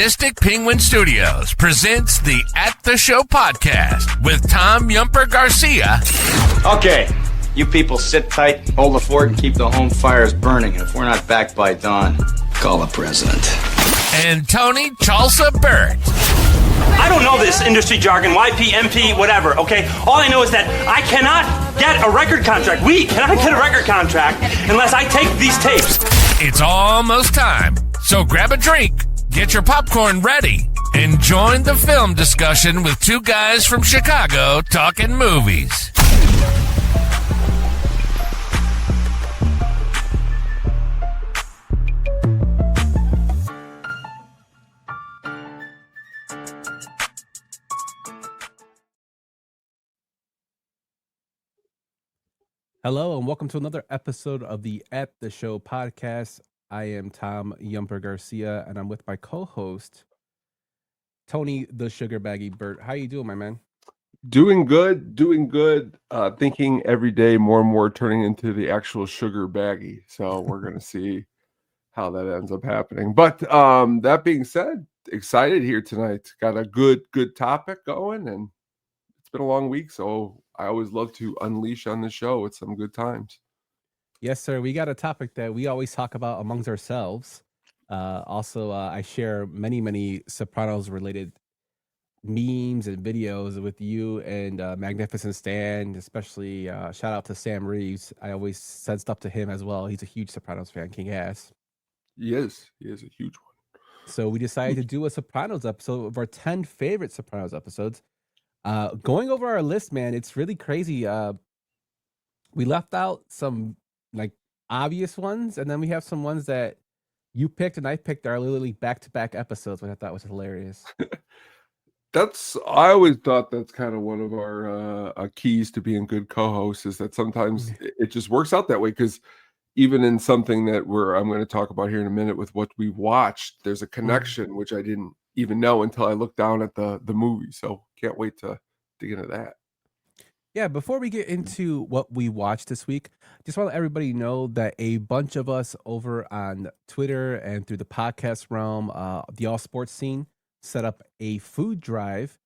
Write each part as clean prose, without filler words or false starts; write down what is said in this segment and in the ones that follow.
Sadistic Penguin Studios presents the At the Show podcast with Tom Yumper Garcia. Okay, you people sit tight, hold the fort, and keep the home fires burning. And if we're not back by dawn, call the president. And Tony Chalsa Burt. I don't know this industry jargon, YP, MP, whatever, okay? All I know is that I cannot get a record contract. We cannot get a record contract unless I take these tapes. It's almost time, so grab a drink, get your popcorn ready, and join the film discussion with two guys from Chicago talking movies. Hello and welcome to another episode of the At the Show podcast. I am Tom Yumper Garcia and I'm with my co-host, Tony the Sugar Baggy Burt. How you doing, my man? Doing good. Thinking every day more and more turning into the actual sugar baggy. So we're going to see how that ends up happening. But that being said, excited here tonight. Got a good topic going, and it's been a long week, so I always love to unleash on the show with some good times. Yes, sir. We got a topic that we always talk about amongst ourselves. I share many Sopranos related memes and videos with you and Magnificent Stan, especially shout out to Sam Reeves. I always said stuff to him as well. He's a huge Sopranos fan, King Ass. He is a huge one. So we decided to do a Sopranos episode of our 10 favorite Sopranos episodes. Going over our list, man, it's really crazy. We left out some like obvious ones, and then we have some ones that you picked and I picked that are literally back-to-back episodes, which I thought was hilarious. I always thought that's kind of one of our keys to being good co-hosts, is that sometimes it just works out that way, because even in something that I'm going to talk about here in a minute with what we watched, there's a connection which I didn't even know until I looked down at the movie. So can't wait to dig into that. Yeah, before we get into what we watched this week, just want to let everybody know that a bunch of us over on Twitter and through the podcast realm, the All Sports Scene, set up a food drive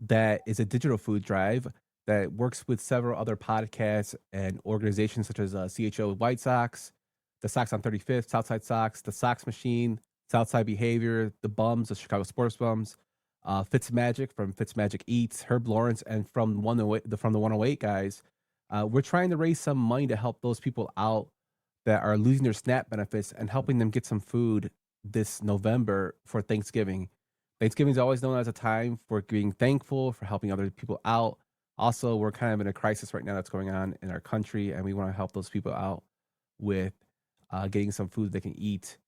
that is a digital food drive that works with several other podcasts and organizations such as CHO White Sox, the Sox on 35th, Southside Sox, the Sox Machine, Southside Behavior, the Bums, the Chicago Sports Bums, Fitzmagic from Fitzmagic Eats, Herb Lawrence, and from the 108 guys. We're trying to raise some money to help those people out that are losing their SNAP benefits and helping them get some food this November for Thanksgiving. Thanksgiving is always known as a time for being thankful, for helping other people out. Also, we're kind of in a crisis right now that's going on in our country, and we want to help those people out with getting some food they can eat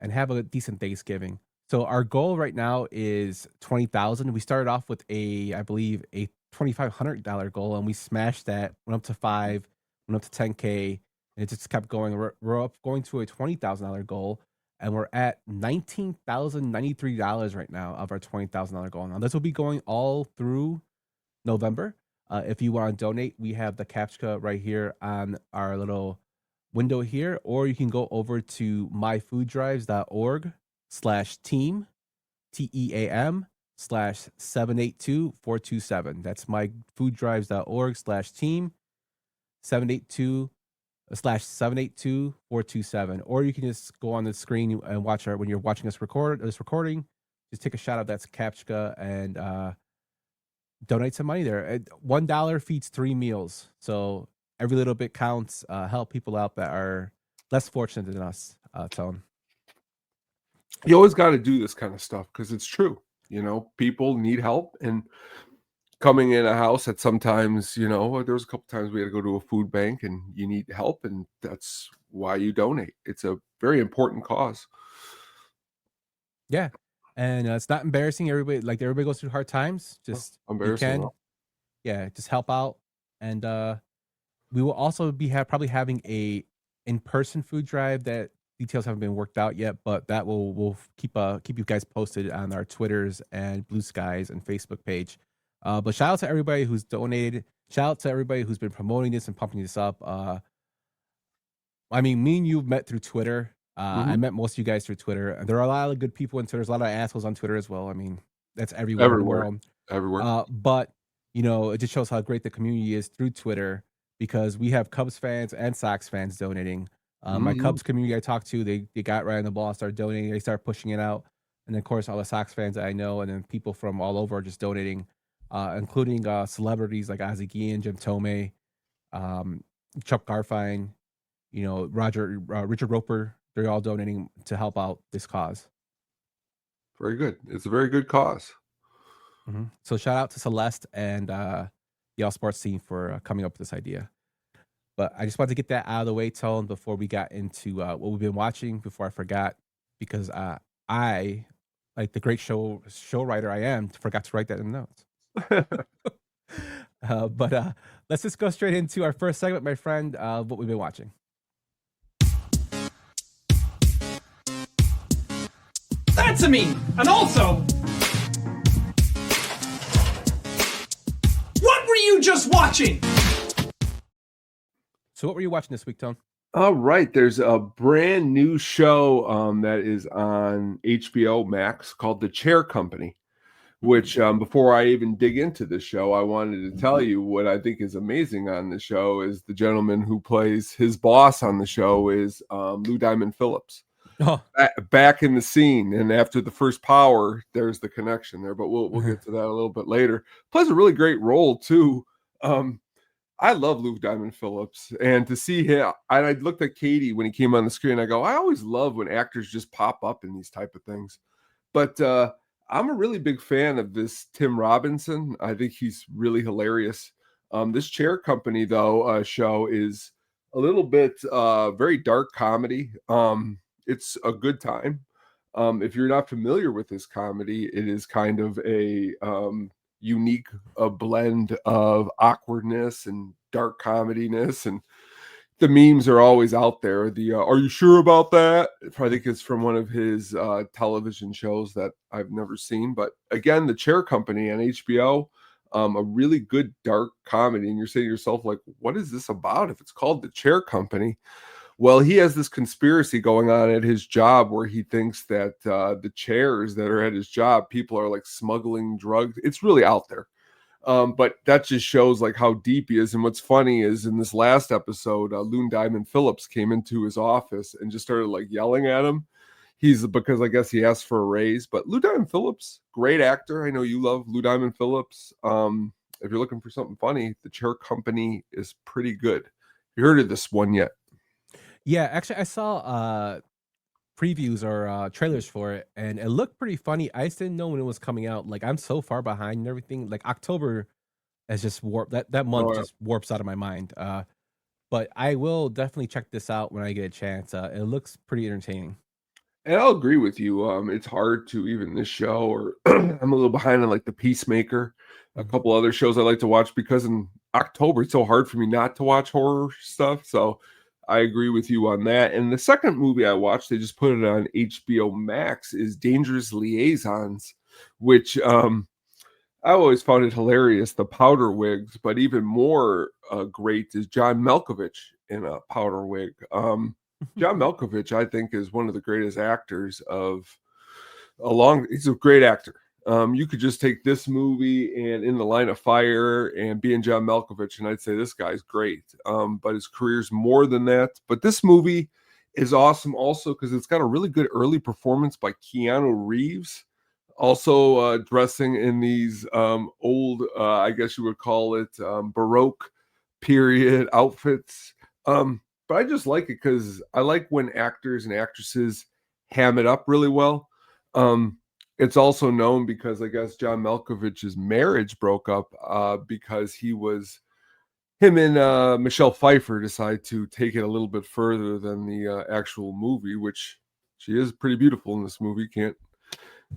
and have a decent Thanksgiving. So our goal right now is $20,000. We started off with I believe a $2,500 goal, and we smashed that. Went up to $5,000, went up to $10,000, and it just kept going. We're up going to a $20,000 goal, and we're at $19,093 right now of our $20,000 goal. Now this will be going all through November. If you want to donate, we have the CAPTCHA right here on our little window here, or you can go over to myfooddrives.org/team, TEAM/782427. That's myfooddrives.org/team 782/782427. Or you can just go on the screen and watch when you're watching us record this recording, just take a shot of that CAPTCHA and donate some money there. $1 feeds 3 meals. So every little bit counts. Help people out that are less fortunate than us, Tone. You always got to do this kind of stuff because it's true. People need help, and coming in a house that sometimes, there was a couple times we had to go to a food bank and you need help, and that's why you donate. It's a very important cause. Yeah. And it's not embarrassing. Everybody goes through hard times. Just embarrassing. Just help out. And we will also be probably having a in-person food drive. That details haven't been worked out yet, but that we'll keep you guys posted on our Twitters and Blue Skies and Facebook page. But shout out to everybody who's donated. Shout out to everybody who's been promoting this and pumping this up. Me and you met through Twitter. I met most of you guys through Twitter, and there are a lot of good people on Twitter. There's a lot of assholes on Twitter as well. I mean, that's everywhere in the world. Everywhere. But it just shows how great the community is through Twitter, because we have Cubs fans and Sox fans donating. My Cubs community I talked to, they got right on the ball, started donating. They started pushing it out, and then, of course, all the Sox fans that I know, and then people from all over are just donating, including celebrities like Ozzie Guillen, Jim Tomei, Chuck Garfien, Richard Roper. They're all donating to help out this cause. Very good. It's a very good cause. Mm-hmm. So shout out to Celeste and the All Sports team for coming up with this idea. But I just wanted to get that out of the way, Tone, before we got into what we've been watching, before I forgot, because I, like the great show writer I am, forgot to write that in the notes. But let's just go straight into our first segment, my friend, what we've been watching. That's a me. And also, what were you just watching? So what were you watching this week, Tone? All right. There's a brand new show that is on HBO Max called The Chair Company, which before I even dig into the show, I wanted to tell you what I think is amazing on the show is the gentleman who plays his boss on the show is Lou Diamond Phillips. Oh. Back in the scene, and after the first Power, there's the connection there, but we'll get to that a little bit later. Plays a really great role too. I love Lou Diamond Phillips, and to see him, I looked at Katie when he came on the screen. I go, I always love when actors just pop up in these type of things, but I'm a really big fan of this Tim Robinson. I think he's really hilarious. This Chair Company though show is a little bit very dark comedy. It's a good time. If you're not familiar with this comedy, it is kind of a unique blend of awkwardness and dark comediness, and the memes are always out there. Are you sure about that? I think it's from one of his television shows that I've never seen. But again, The Chair Company on HBO, a really good dark comedy. And you're saying to yourself, like, what is this about if it's called The Chair Company? Well, he has this conspiracy going on at his job where he thinks that the chairs that are at his job, people are like smuggling drugs. It's really out there. But that just shows like how deep he is. And what's funny is in this last episode, Lou Diamond Phillips came into his office and just started like yelling at him. Because I guess he asked for a raise. But Lou Diamond Phillips, great actor. I know you love Lou Diamond Phillips. If you're looking for something funny, The Chair Company is pretty good. You heard of this one yet? Yeah, actually, I saw previews or trailers for it, and it looked pretty funny. I just didn't know when it was coming out. Like, I'm so far behind and everything. Like, October has just warped. That month just warps out of my mind. But I will definitely check this out when I get a chance. It looks pretty entertaining. And I'll agree with you. It's hard to even this show, or I'm a little behind on like The Peacemaker, a couple other shows I like to watch because in October it's so hard for me not to watch horror stuff. So I agree with you on that. And the second movie I watched, they just put it on HBO Max, is Dangerous Liaisons, which I always found it hilarious, the powder wigs, but even more great is John Malkovich in a powder wig. John Malkovich, I think, is one of the greatest actors he's a great actor. You could just take this movie and In the Line of Fire and be in John Malkovich, and I'd say this guy's great. But his career's more than that. But this movie is awesome also because it's got a really good early performance by Keanu Reeves, also dressing in these old, I guess you would call it, Baroque period outfits. But I just like it because I like when actors and actresses ham it up really well. It's also known because I guess John Malkovich's marriage broke up because him and Michelle Pfeiffer decided to take it a little bit further than the actual movie, which she is pretty beautiful in this movie. Can't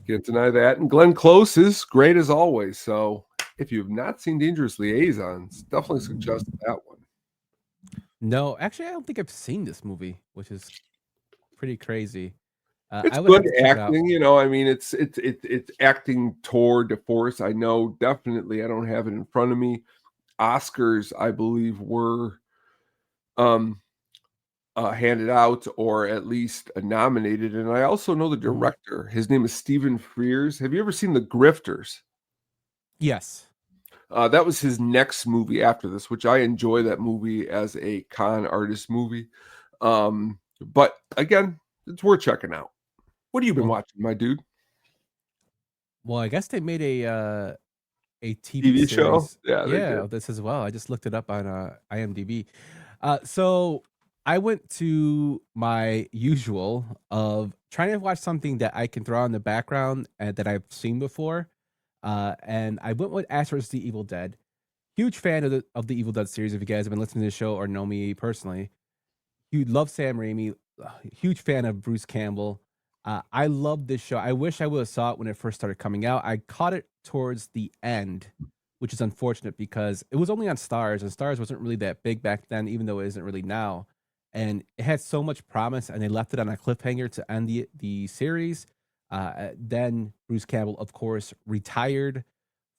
deny that. And Glenn Close is great as always. So if you have not seen Dangerous Liaisons, definitely suggest that one. No, actually, I don't think I've seen this movie, which is pretty crazy. It's I would good have to check it out. acting, I mean, it's acting tour de force. I know definitely. I don't have it in front of me. Oscars, I believe, were handed out or at least nominated. And I also know the director. His name is Stephen Frears. Have you ever seen The Grifters? Yes. That was his next movie after this, which I enjoy that movie as a con artist movie. But again, it's worth checking out. What have you been watching, my dude? Well, I guess they made a TV show? series. Yeah, they did. Of this as well. I just looked it up on IMDb. So I went to my usual of trying to watch something that I can throw on the background and that I've seen before. And I went with Ash vs. the Evil Dead. Huge fan of the Evil Dead series. If you guys have been listening to the show or know me personally, you love Sam Raimi. Huge fan of Bruce Campbell. I love this show. I wish I would have saw it when it first started coming out. I caught it towards the end, which is unfortunate because it was only on Stars, and Stars wasn't really that big back then, even though it isn't really now. And it had so much promise, and they left it on a cliffhanger to end the series. Then Bruce Campbell, of course, retired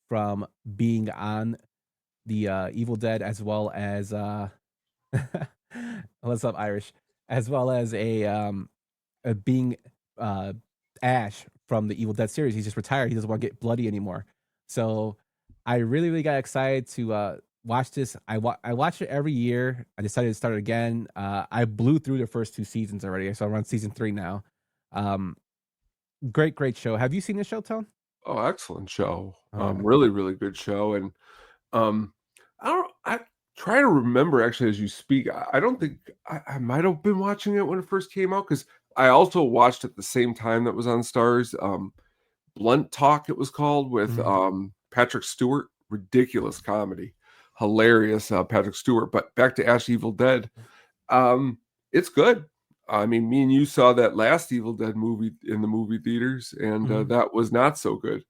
from being on the Evil Dead, as well as what's up, Irish, as well as a being Ash from the Evil Dead series. He's just retired. He doesn't want to get bloody anymore. So I really got excited to watch this. I watch it every year. I decided to start it again. I blew through the first 2 seasons already, so I'm on season 3 now. Great show. Have you seen this show, Tone? Oh, excellent show. Oh. Really good show. And I try to remember actually as you speak. I don't think I might have been watching it when it first came out, because I also watched at the same time that was on Stars. Blunt Talk, it was called, with Patrick Stewart. Ridiculous comedy, hilarious Patrick Stewart. But back to Ash Evil Dead, it's good. I mean, me and you saw that last Evil Dead movie in the movie theaters, and that was not so good.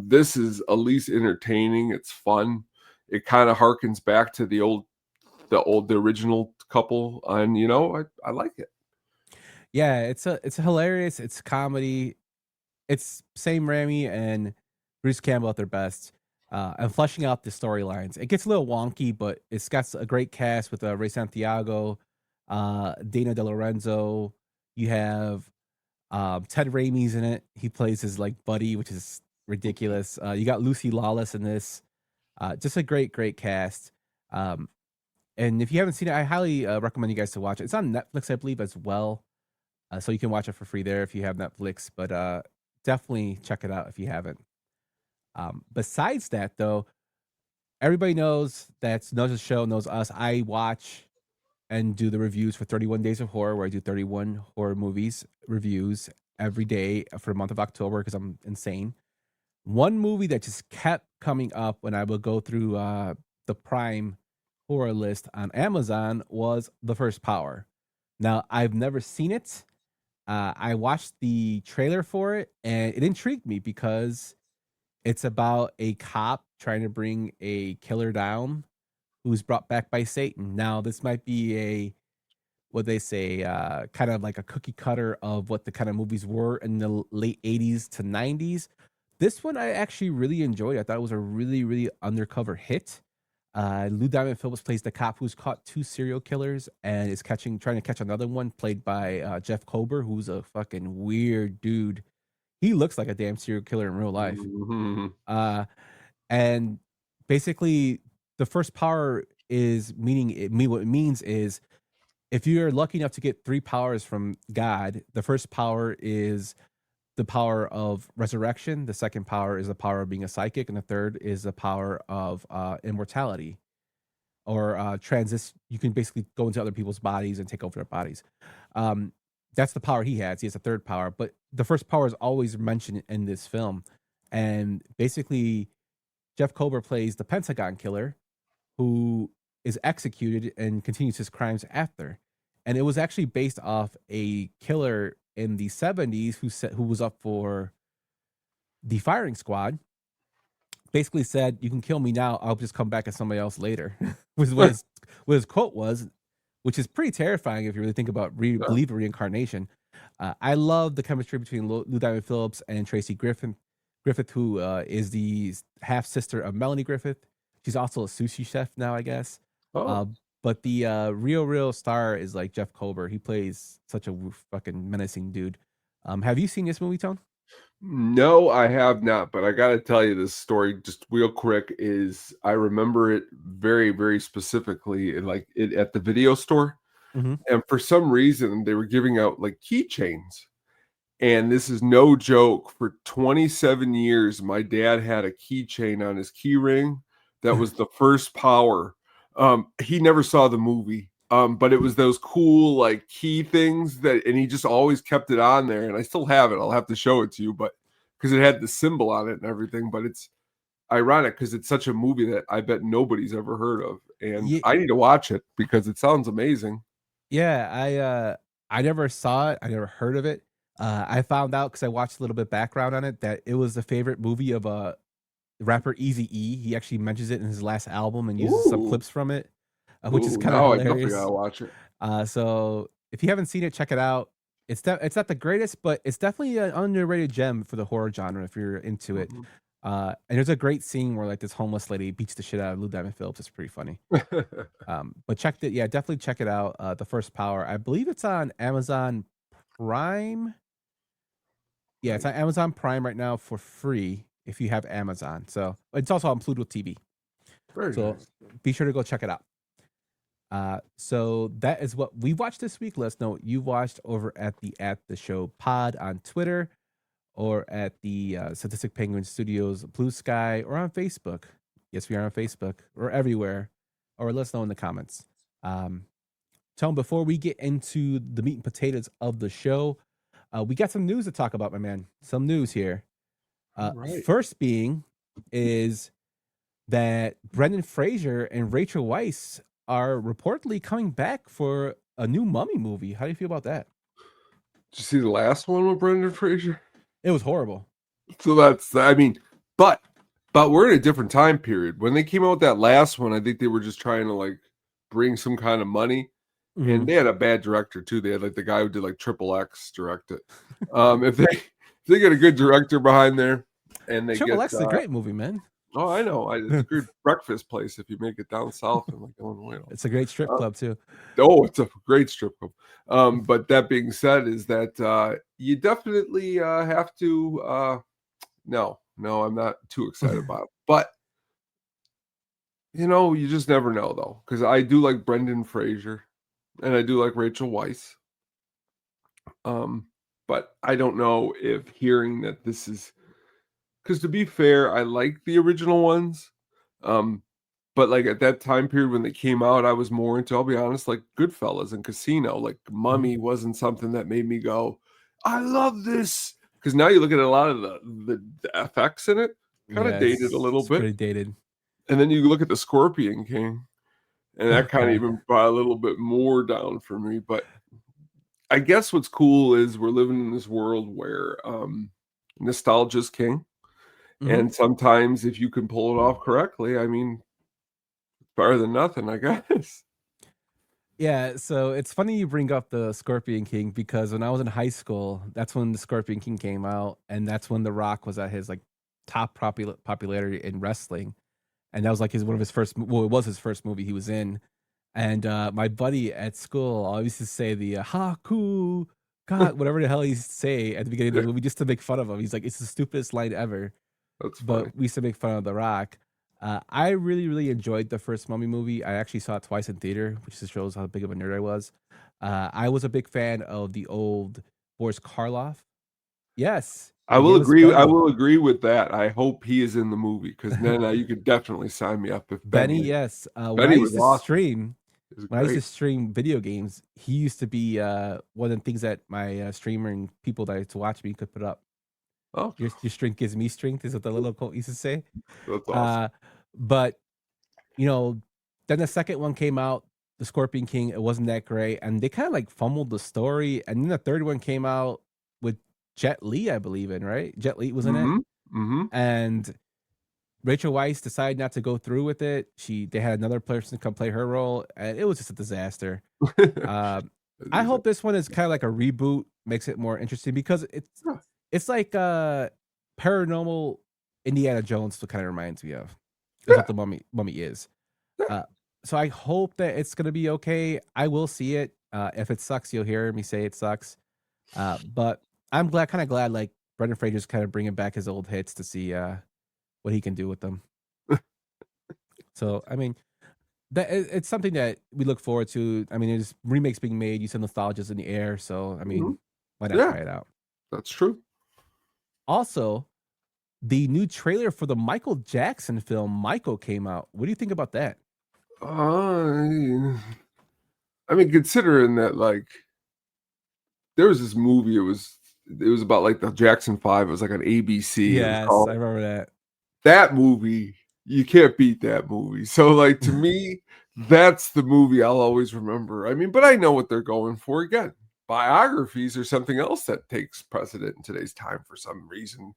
This is at least entertaining. It's fun. It kind of harkens back to the original couple, and I like it. Yeah, it's hilarious. It's comedy. It's Sam Raimi and Bruce Campbell at their best, and fleshing out the storylines. It gets a little wonky, but it's got a great cast with Ray Santiago, Dana De Lorenzo. You have Ted Raimi's in it. He plays his buddy, which is ridiculous. You got Lucy Lawless in this. Just a great cast. And if you haven't seen it, I highly recommend you guys to watch it. It's on Netflix, I believe, as well. So you can watch it for free there if you have Netflix. But definitely check it out if you haven't. Besides that, though, everybody knows the show, knows us. I watch and do the reviews for 31 Days of Horror, where I do 31 horror movies reviews every day for the month of October because I'm insane. One movie that just kept coming up when I would go through the Prime horror list on Amazon was The First Power. Now, I've never seen it. I watched the trailer for it, and it intrigued me because it's about a cop trying to bring a killer down who's brought back by Satan. Now, this might be what they say, kind of like a cookie cutter of what the kind of movies were in the late 80s to 90s. This one I actually really enjoyed. I thought it was a really undercover hit. Lou Diamond Phillips plays the cop who's caught 2 serial killers and is trying to catch another one, played by Jeff Kober, who's a fucking weird dude. He looks like a damn serial killer in real life. And basically, the first power is what it means is, if you're lucky enough to get 3 powers from God, the first power is the power of resurrection. The second power is the power of being a psychic, and the third is the power of immortality, or transit. You can basically go into other people's bodies and take over their bodies. That's the power he has. He has a third power, but the first power is always mentioned in this film. And basically, Jeff Kober plays the Pentagon killer, who is executed and continues his crimes after. And it was actually based off a killer in the 70s who was up for the firing squad. Basically said, "You can kill me now, I'll just come back as somebody else later." was what his quote was, which is pretty terrifying if you really think about believe in reincarnation. I love the chemistry between Lou Diamond Phillips and Tracy Griffith, who is the half sister of Melanie Griffith. She's also a sushi chef now, I guess. But the real star is like Jeff Colbert. He plays such a fucking menacing dude. Have you seen this movie, Tone? No, I have not, but I got to tell you this story just real quick. Is I remember it very, very specifically, like it at the video store, Mm-hmm. and for some reason they were giving out like keychains. And this is no joke. For 27 years, my dad had a keychain on his key ring that was the first Power. He never saw the movie, but it was those cool like key things that, and he just always kept it on there. And I still have it. I'll have to show it to you, but because it had the symbol on it and everything. But it's ironic because it's such a movie that I bet nobody's ever heard of, and Yeah. I need to watch it because it sounds amazing. Yeah, I never saw it. I never heard of it. I found out because I watched a little bit background on it that it was the favorite movie of rapper Eazy-E. He actually mentions it in his last album and uses some Ooh. clips from it, which is Ooh, kind of now I definitely hilarious. gotta watch it. So if you haven't seen it, check it out. It's not the greatest, but it's definitely an underrated gem for the horror genre if you're into it. Mhm. And there's a great scene where like this homeless lady beats the shit out of Lou Diamond Phillips. It's pretty funny. But definitely check it out. The First Power. I believe it's on Amazon Prime. Yeah, it's on Amazon Prime right now for free if you have Amazon. So it's also on Pluto TV. Very So nice. be sure to go check it out. So that is what we watched this week. Let us know what you watched over at the Show Pod on Twitter or at the Sadistic Penguin Studios Blue Sky or on Facebook. Yes, we are on Facebook or everywhere. Or let us know in the comments. Tone, before we get into the meat and potatoes of the show, we got some news to talk about, my man. Some news here. Right. First being is that Brendan Fraser and Rachel Weisz are reportedly coming back for a new Mummy movie. How do you feel about that? Did you see the last one with Brendan Fraser? It was horrible. So that's, I mean, but we're in a different time period. When they came out with that last one, I think they were just trying to like bring some kind of money. Mhm. And they had a bad director too. They had like the guy who did like Triple X direct it. If they get a good director behind there, and they Triple get X is a great movie, man. Oh, I know. It's a good breakfast place if you make it down south in like Illinois. It's a great strip club too. Oh, it's a great strip club. But that being said, is that you definitely have to. No, I'm not too excited about it. But you just never know though, because I do like Brendan Fraser, and I do like Rachel Weisz. But I don't know if hearing that this is. Because to be fair, I like the original ones. But like at that time period when they came out, I was more into, I'll be honest, like Goodfellas and Casino. Like Mummy wasn't something that made me go, I love this. Because now you look at a lot of the effects in it, kind of dated a little bit. Pretty dated. And then you look at the Scorpion King, and that kind of even brought a little bit more down for me. But I guess what's cool is we're living in this world where nostalgia's king. And sometimes if you can pull it off correctly, I mean, it's better than nothing, I guess. Yeah, so it's funny you bring up the Scorpion King because when I was in high school, that's when the Scorpion King came out, and that's when The Rock was at his like top popularity in wrestling, and that was like it was his first movie he was in, and my buddy at school always used to say the Haku God, whatever the hell he say at the beginning of the movie just to make fun of him. He's like, it's the stupidest line ever. That's funny. But we used to make fun of The Rock. I really, really enjoyed the first Mummy movie. I actually saw it twice in theater, which just shows how big of a nerd I was. I was a big fan of the old Boris Karloff. Yes, I will agree with that. I hope he is in the movie because then you could definitely sign me up. If Benny, yes. When I Benny used was to awesome. when I used to stream video games, he used to be one of the things that my streamer and people that used to watch me could put up. Oh, Your strength gives me strength is what the little quote used to say. that's awesome. But then the second one came out, The Scorpion King. It wasn't that great, and they kind of like fumbled the story. And then the third one came out with Jet Li, I believe in, right? Jet Li was in it, Mm-hmm. and Rachel Weisz decided not to go through with it. They had another person come play her role, and it was just a disaster. I hope this one is kind of like a reboot, makes it more interesting because it's like paranormal Indiana Jones. What kind of reminds me of. That's what the mummy is. So I hope that it's gonna be okay. I will see it. If it sucks, you'll hear me say it sucks. But I'm kind of glad, like Brendan Fraser's kind of bringing back his old hits to see what he can do with them. So I mean, it's something that we look forward to. I mean, there's remakes being made. You said nostalgia's in the air, so I mean, why not Yeah. try it out? That's true. Also, the new trailer for the Michael Jackson film Michael came out. What do you think about that? I mean, considering that, like, there was this movie. It was about like the Jackson 5. It was like on ABC. Yes, I remember that. That movie. You can't beat that movie. So, like, to me, that's the movie I'll always remember. I mean, but I know what they're going for. Again, biographies are something else that takes precedent in today's time for some reason.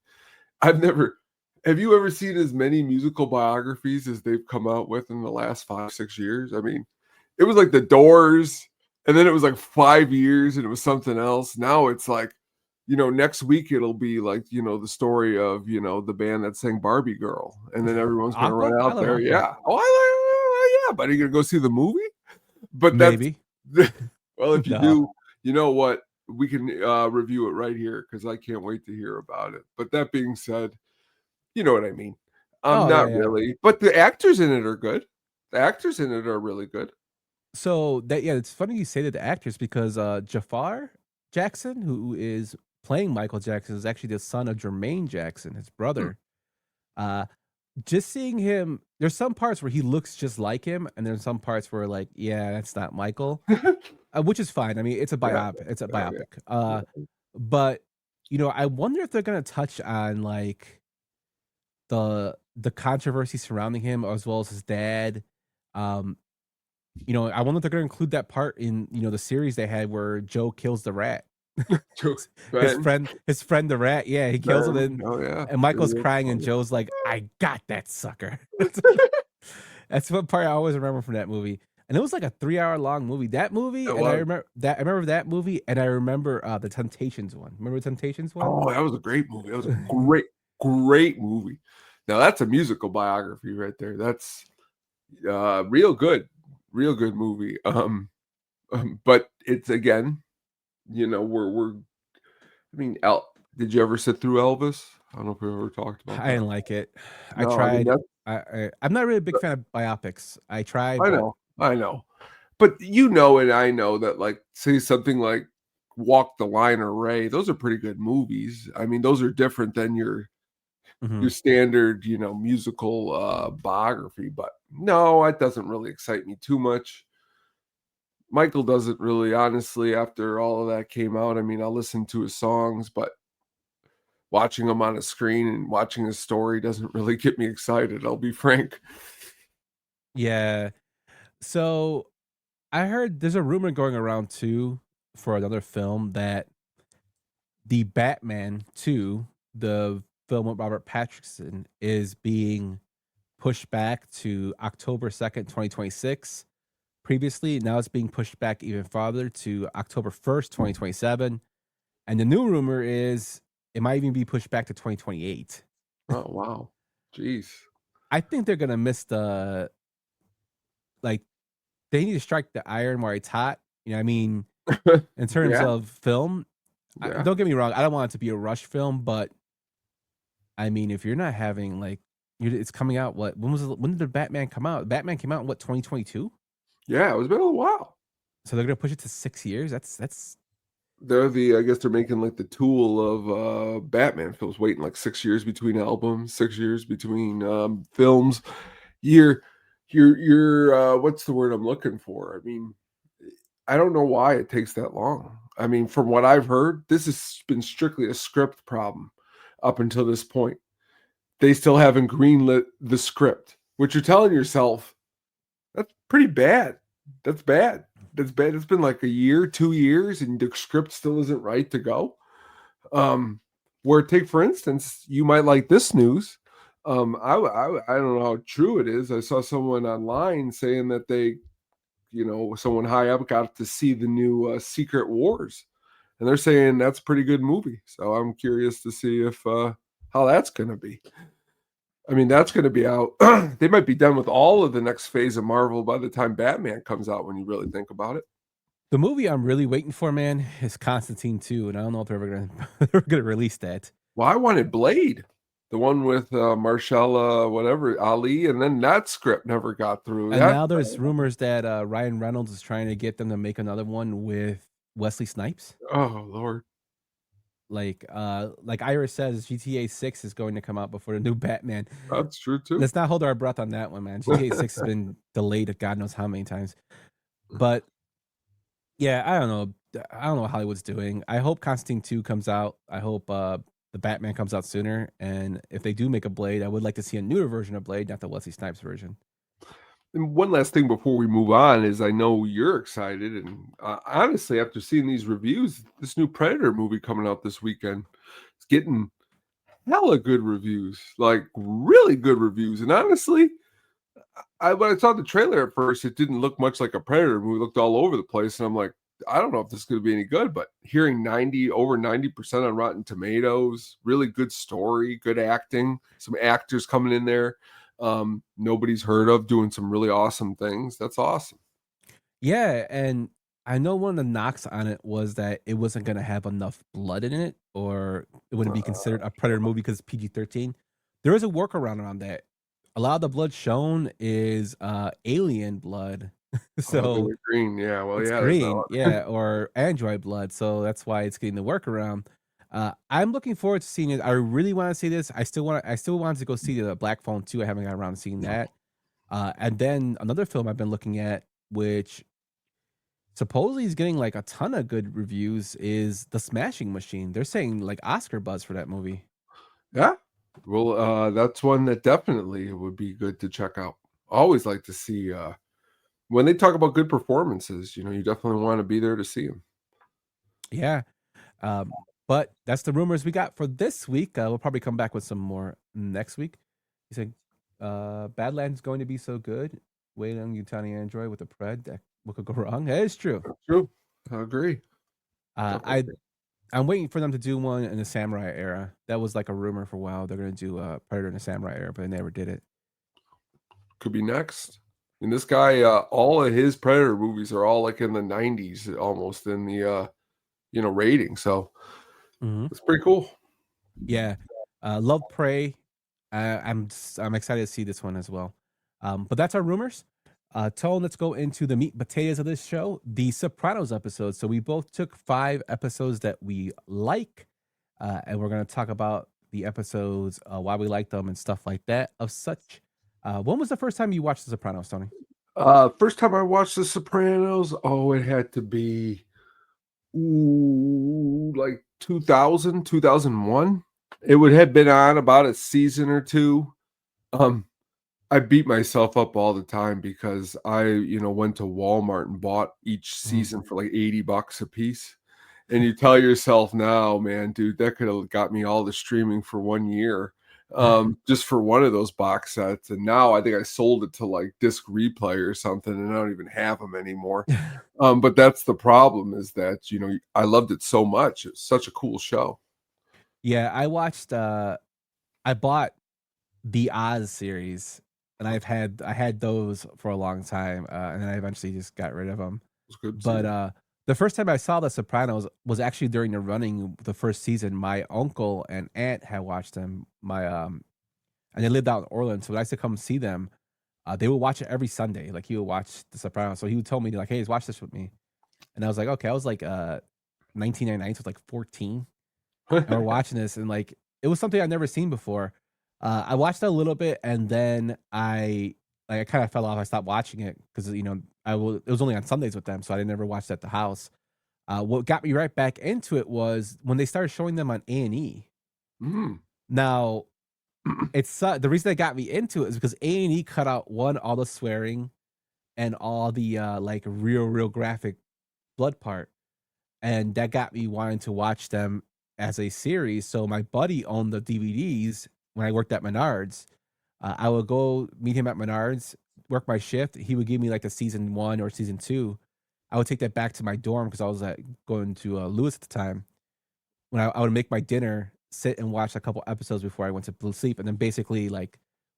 Have you ever seen as many musical biographies as they've come out with in the last 5-6 years? I mean, it was like The Doors, and then it was like 5 years, and it was something else. Now it's like, next week it'll be like, the story of, the band that sang Barbie Girl, and then everyone's going to run out there. Aqua. Yeah. Oh, yeah. But are you going to go see the movie? But Maybe. Well, if you No. do, you know what? We can review it right here because I can't wait to hear about it. But that being said, you know what I mean. Not really. But the actors in it are good. The actors in it are really good. So it's funny you say that the actors because Jafar Jackson, who is playing Michael Jackson, is actually the son of Jermaine Jackson, his brother. Just seeing him, there's some parts where he looks just like him, and there's some parts where like, yeah, that's not Michael, which is fine. I mean, it's a biopic. It's a biopic. But I wonder if they're gonna touch on like the controversy surrounding him as well as his dad. I wonder if they're going to include that part in the series they had where Joe kills the rat. his friend the rat. Yeah, he kills him, and Michael's crying, and Joe's like, "I got that sucker." That's what part I always remember from that movie. And it was like a 3-hour long movie. That movie, and I remember that movie, and I remember the Temptations one. Remember the Temptations one? Oh, that was a great movie. That was a great movie. Now that's a musical biography right there. That's real good movie. But it's again, we're. I mean, did you ever sit through Elvis? I don't know if we ever talked about that. I didn't like it. No, I tried. I'm not really a big fan of biopics. I tried. I know. But and I know that, like, say something like Walk the Line or Ray, those are pretty good movies. I mean, those are different than your standard, musical biography. But no, it doesn't really excite me too much. Michael doesn't really, honestly, after all of that came out. I mean, I'll listen to his songs, but watching him on a screen and watching his story doesn't really get me excited. I'll be frank. Yeah. So I heard there's a rumor going around too for another film that the Batman 2, the film with Robert Pattinson, is being pushed back to October 2nd, 2026. Previously, now it's being pushed back even farther to October 1st, 2027. And the new rumor is it might even be pushed back to 2028. Oh, wow. Jeez. I think they're going to miss they need to strike the iron while it's hot. I mean, in terms of film, don't get me wrong. I don't want it to be a rush film, but I mean, if you're not having it's coming out, when did the Batman come out? Batman came out in 2022? Yeah, it's been a while. So they're gonna push it to 6 years. That's. I guess they're making like the tool of Batman films, waiting like 6 years between albums, 6 years between films. You're what's the word I'm looking for? I mean, I don't know why it takes that long. I mean, from what I've heard, this has been strictly a script problem up until this point. They still haven't greenlit the script, which you're telling yourself, that's pretty bad. That's bad. It's been like a year, 2 years, and the script still isn't right to go. For instance, you might like this news. I don't know how true it is. I saw someone online saying that they, someone high up got to see the new Secret Wars, and they're saying that's a pretty good movie. So I'm curious to see if how that's going to be. I mean, that's going to be out. They might be done with all of the next phase of Marvel by the time Batman comes out, when you really think about it. The movie I'm really waiting for, man, is Constantine 2, and I don't know if they're ever gonna release that. Well, I wanted Blade, the one with Marshalla, whatever, Ali, and then that script never got through. And now there's rumors that Ryan Reynolds is trying to get them to make another one with Wesley Snipes. Oh Lord. Like Iris says, GTA 6 is going to come out before the new Batman. That's true too. Let's not hold our breath on that one, man. GTA 6 has been delayed God knows how many times. But yeah, I don't know. I don't know what Hollywood's doing. I hope Constantine 2 comes out. I hope the Batman comes out sooner. And if they do make a Blade, I would like to see a newer version of Blade, not the Wesley Snipes version. And one last thing before we move on is, I know you're excited, and honestly, after seeing these reviews, this new Predator movie coming out this weekend, it's getting hella good reviews, like really good reviews. And honestly, when I saw the trailer at first, it didn't look much like a Predator movie. It looked all over the place, and I'm like, I don't know if this is going to be any good. But hearing over 90% on Rotten Tomatoes, really good story, good acting, some actors coming in there nobody's heard of, doing some really awesome things. That's awesome. Yeah, and I know one of the knocks on it was that it wasn't going to have enough blood in it, or it wouldn't be considered a Predator movie because it's PG-13. There is a workaround around that. A lot of the blood shown is alien blood. So green, yeah. Well, it's yeah, green, yeah, or android blood. So that's why it's getting the workaround. I'm looking forward to seeing it. I really want to see this. I still want to go see the Black Phone 2. I haven't got around to seeing that. And then another film I've been looking at, which supposedly is getting like a ton of good reviews, is The Smashing Machine. They're saying like Oscar buzz for that movie. Yeah. Well, that's one that definitely would be good to check out. I always like to see when they talk about good performances, you definitely want to be there to see them. Yeah. But that's the rumors we got for this week. We'll probably come back with some more next week. He said, Badlands going to be so good. Wait on you, tiny android with a pred. What could go wrong? That is true. That's true. I agree. I'm waiting for them to do one in the samurai era. That was like a rumor for a while. They're going to do Predator in the samurai era, but they never did it. Could be next. And this guy, all of his Predator movies are all like in the 90s, almost in the rating. So it's pretty cool. Yeah. Love Prey. I'm excited to see this one as well. But that's our rumors. Tone, let's go into the meat and potatoes of this show, the Sopranos episodes. So we both took 5 episodes that we like, and we're going to talk about the episodes, why we like them and stuff like that of such. When was the first time you watched the Sopranos, Tony? First time I watched the Sopranos, it had to be like 2000, 2001. It would have been on about a season or two. I beat myself up all the time because I, went to Walmart and bought each season for like $80 a piece. And you tell yourself now, man, dude, that could have got me all the streaming for 1 year, just for one of those box sets. And now I think I sold it to like Disc Replay or something, and I don't even have them anymore. But that's the problem, is that, I loved it so much. It's such a cool show. Yeah, I bought the Oz series, and I had those for a long time, and then I eventually just got rid of them. It was good. But the first time I saw The Sopranos was actually during the running, the first season. My uncle and aunt had watched them. And they lived out in Orland, so when I used to come see them, they would watch it every Sunday. Like, he would watch The Sopranos, so he would tell me like, "Hey, watch this with me," and I was like, "Okay." I was like 1999, so I was like 14, and we're watching this, and like it was something I'd never seen before. I watched it a little bit, and then I kind of fell off. I stopped watching it because it was only on Sundays with them, so I never watched it at the house. What got me right back into it was when they started showing them on A&E. Now, it's the reason that got me into it is because A&E cut out all the swearing and all the like real graphic blood part, and that got me wanting to watch them as a series. So my buddy owned the DVDs. When I worked at Menards, I would go meet him at Menards, work my shift. He would give me like the season 1 or season 2. I would take that back to my dorm because I was going to Lewis at the time. When I would make my dinner, sit and watch a couple episodes before I went to sleep, and then basically like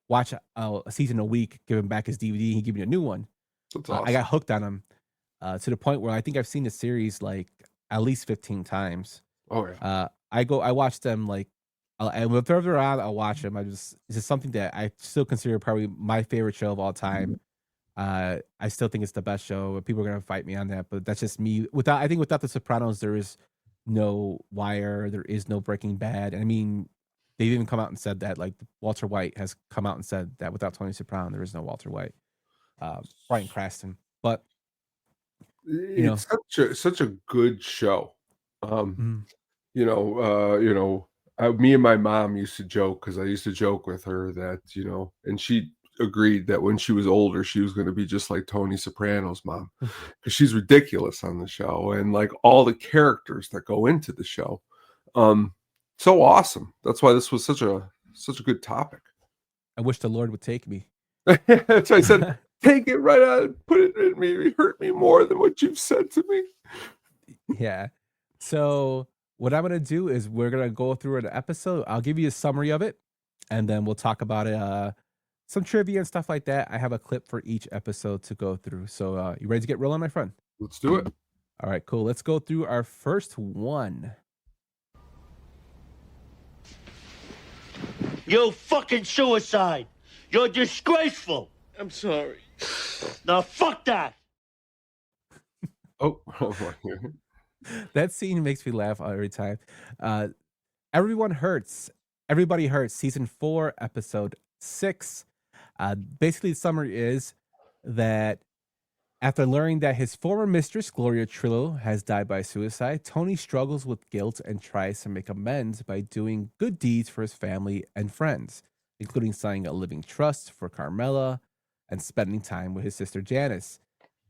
watch a season a week, give him back his DVD, he give me a new one. That's awesome. I got hooked on him to the point where I think I've seen the series like at least 15 times. Oh yeah. I watch them like, and whenever they're on, I'll watch them. It's just something that I still consider probably my favorite show of all time. I still think it's the best show. People are gonna fight me on that, but that's just me. I think without the Sopranos, there is no Wire, there is no Breaking Bad. And I mean, they've even come out and said that. Like Walter White has come out and said that without Tony Soprano, there is no Walter White. Bryan Cranston, but it's such a good show. mm, Me and my mom used to joke, because I used to joke with her that, and she agreed that when she was older, she was going to be just like Tony Soprano's mom, because she's ridiculous on the show, and like all the characters that go into the show. So awesome. That's why this was such a good topic. I wish the Lord would take me. That's why I said, take it right out, put it in me. It hurt me more than what you've said to me. Yeah. So what I'm gonna do is we're gonna go through an episode. I'll give you a summary of it, and then we'll talk about it. Some trivia and stuff like that. I have a clip for each episode to go through. So you ready to get rolling, my friend? Let's do it. All right, cool. Let's go through our first one. You're fucking suicide. You're disgraceful. I'm sorry. Now fuck that. Oh my. That scene makes me laugh every time. Everybody Hurts, season 4, episode 6. Basically, the summary is that after learning that his former mistress, Gloria Trillo, has died by suicide, Tony struggles with guilt and tries to make amends by doing good deeds for his family and friends, including signing a living trust for Carmela and spending time with his sister Janice.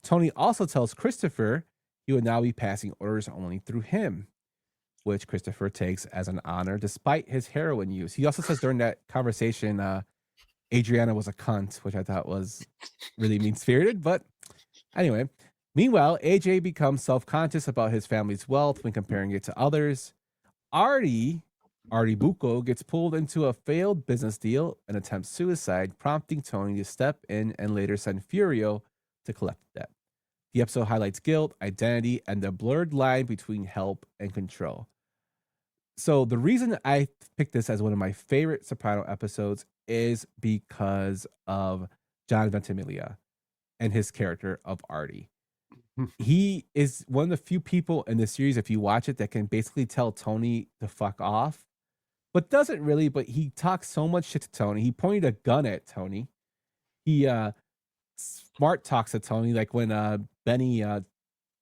Tony also tells Christopher he would now be passing orders only through him, which Christopher takes as an honor despite his heroin use. He also says during that conversation, Adriana was a cunt, which I thought was really mean-spirited, but anyway. Meanwhile, AJ becomes self-conscious about his family's wealth when comparing it to others. Artie Bucco gets pulled into a failed business deal and attempts suicide, prompting Tony to step in and later send Furio to collect the debt. The episode highlights guilt, identity, and the blurred line between help and control. So the reason I picked this as one of my favorite Soprano episodes is because of John Ventimiglia and his character of Artie. He is one of the few people in the series, if you watch it, that can basically tell Tony to fuck off, but doesn't really. But he talks so much shit to Tony. He pointed a gun at Tony. He smart talks to Tony, like when Benny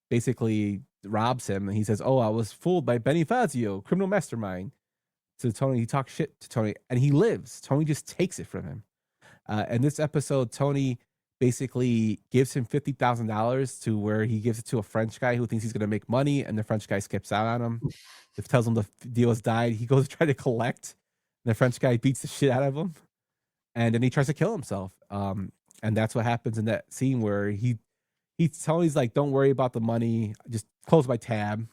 basically robs him, and he says, "Oh, I was fooled by Benny Fazio, criminal mastermind." To Tony, he talks shit to Tony, and he lives. Tony just takes it from him. In this episode, Tony basically gives him $50,000 to where he gives it to a French guy who thinks he's going to make money, and the French guy skips out on him. If tells him the deal has died, he goes to try to collect, and the French guy beats the shit out of him, and then he tries to kill himself. And that's what happens in that scene where Tony's like, "Don't worry about the money, just close my tab."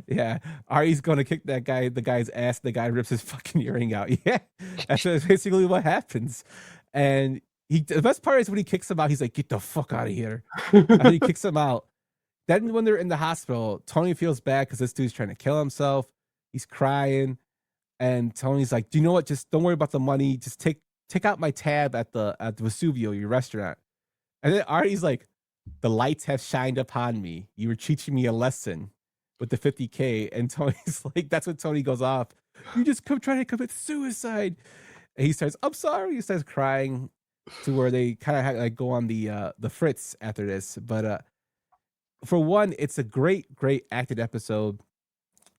Yeah, Artie's gonna kick the guy's ass. The guy rips his fucking earring out. Yeah, that's basically what happens. And the best part is when he kicks him out, he's like, "Get the fuck out of here!" And he kicks him out. Then when they're in the hospital, Tony feels bad because this dude's trying to kill himself. He's crying, and Tony's like, "Do you know what? Just don't worry about the money. Just take out my tab at the Vesuvio, your restaurant." And then Artie's like, "The lights have shined upon me. You were teaching me a lesson with the $50K." And Tony's like, that's when Tony goes off. "You just trying to commit suicide." And he starts, "I'm sorry." He starts crying, to where they kind of like go on the fritz after this. But for one, it's a great acted episode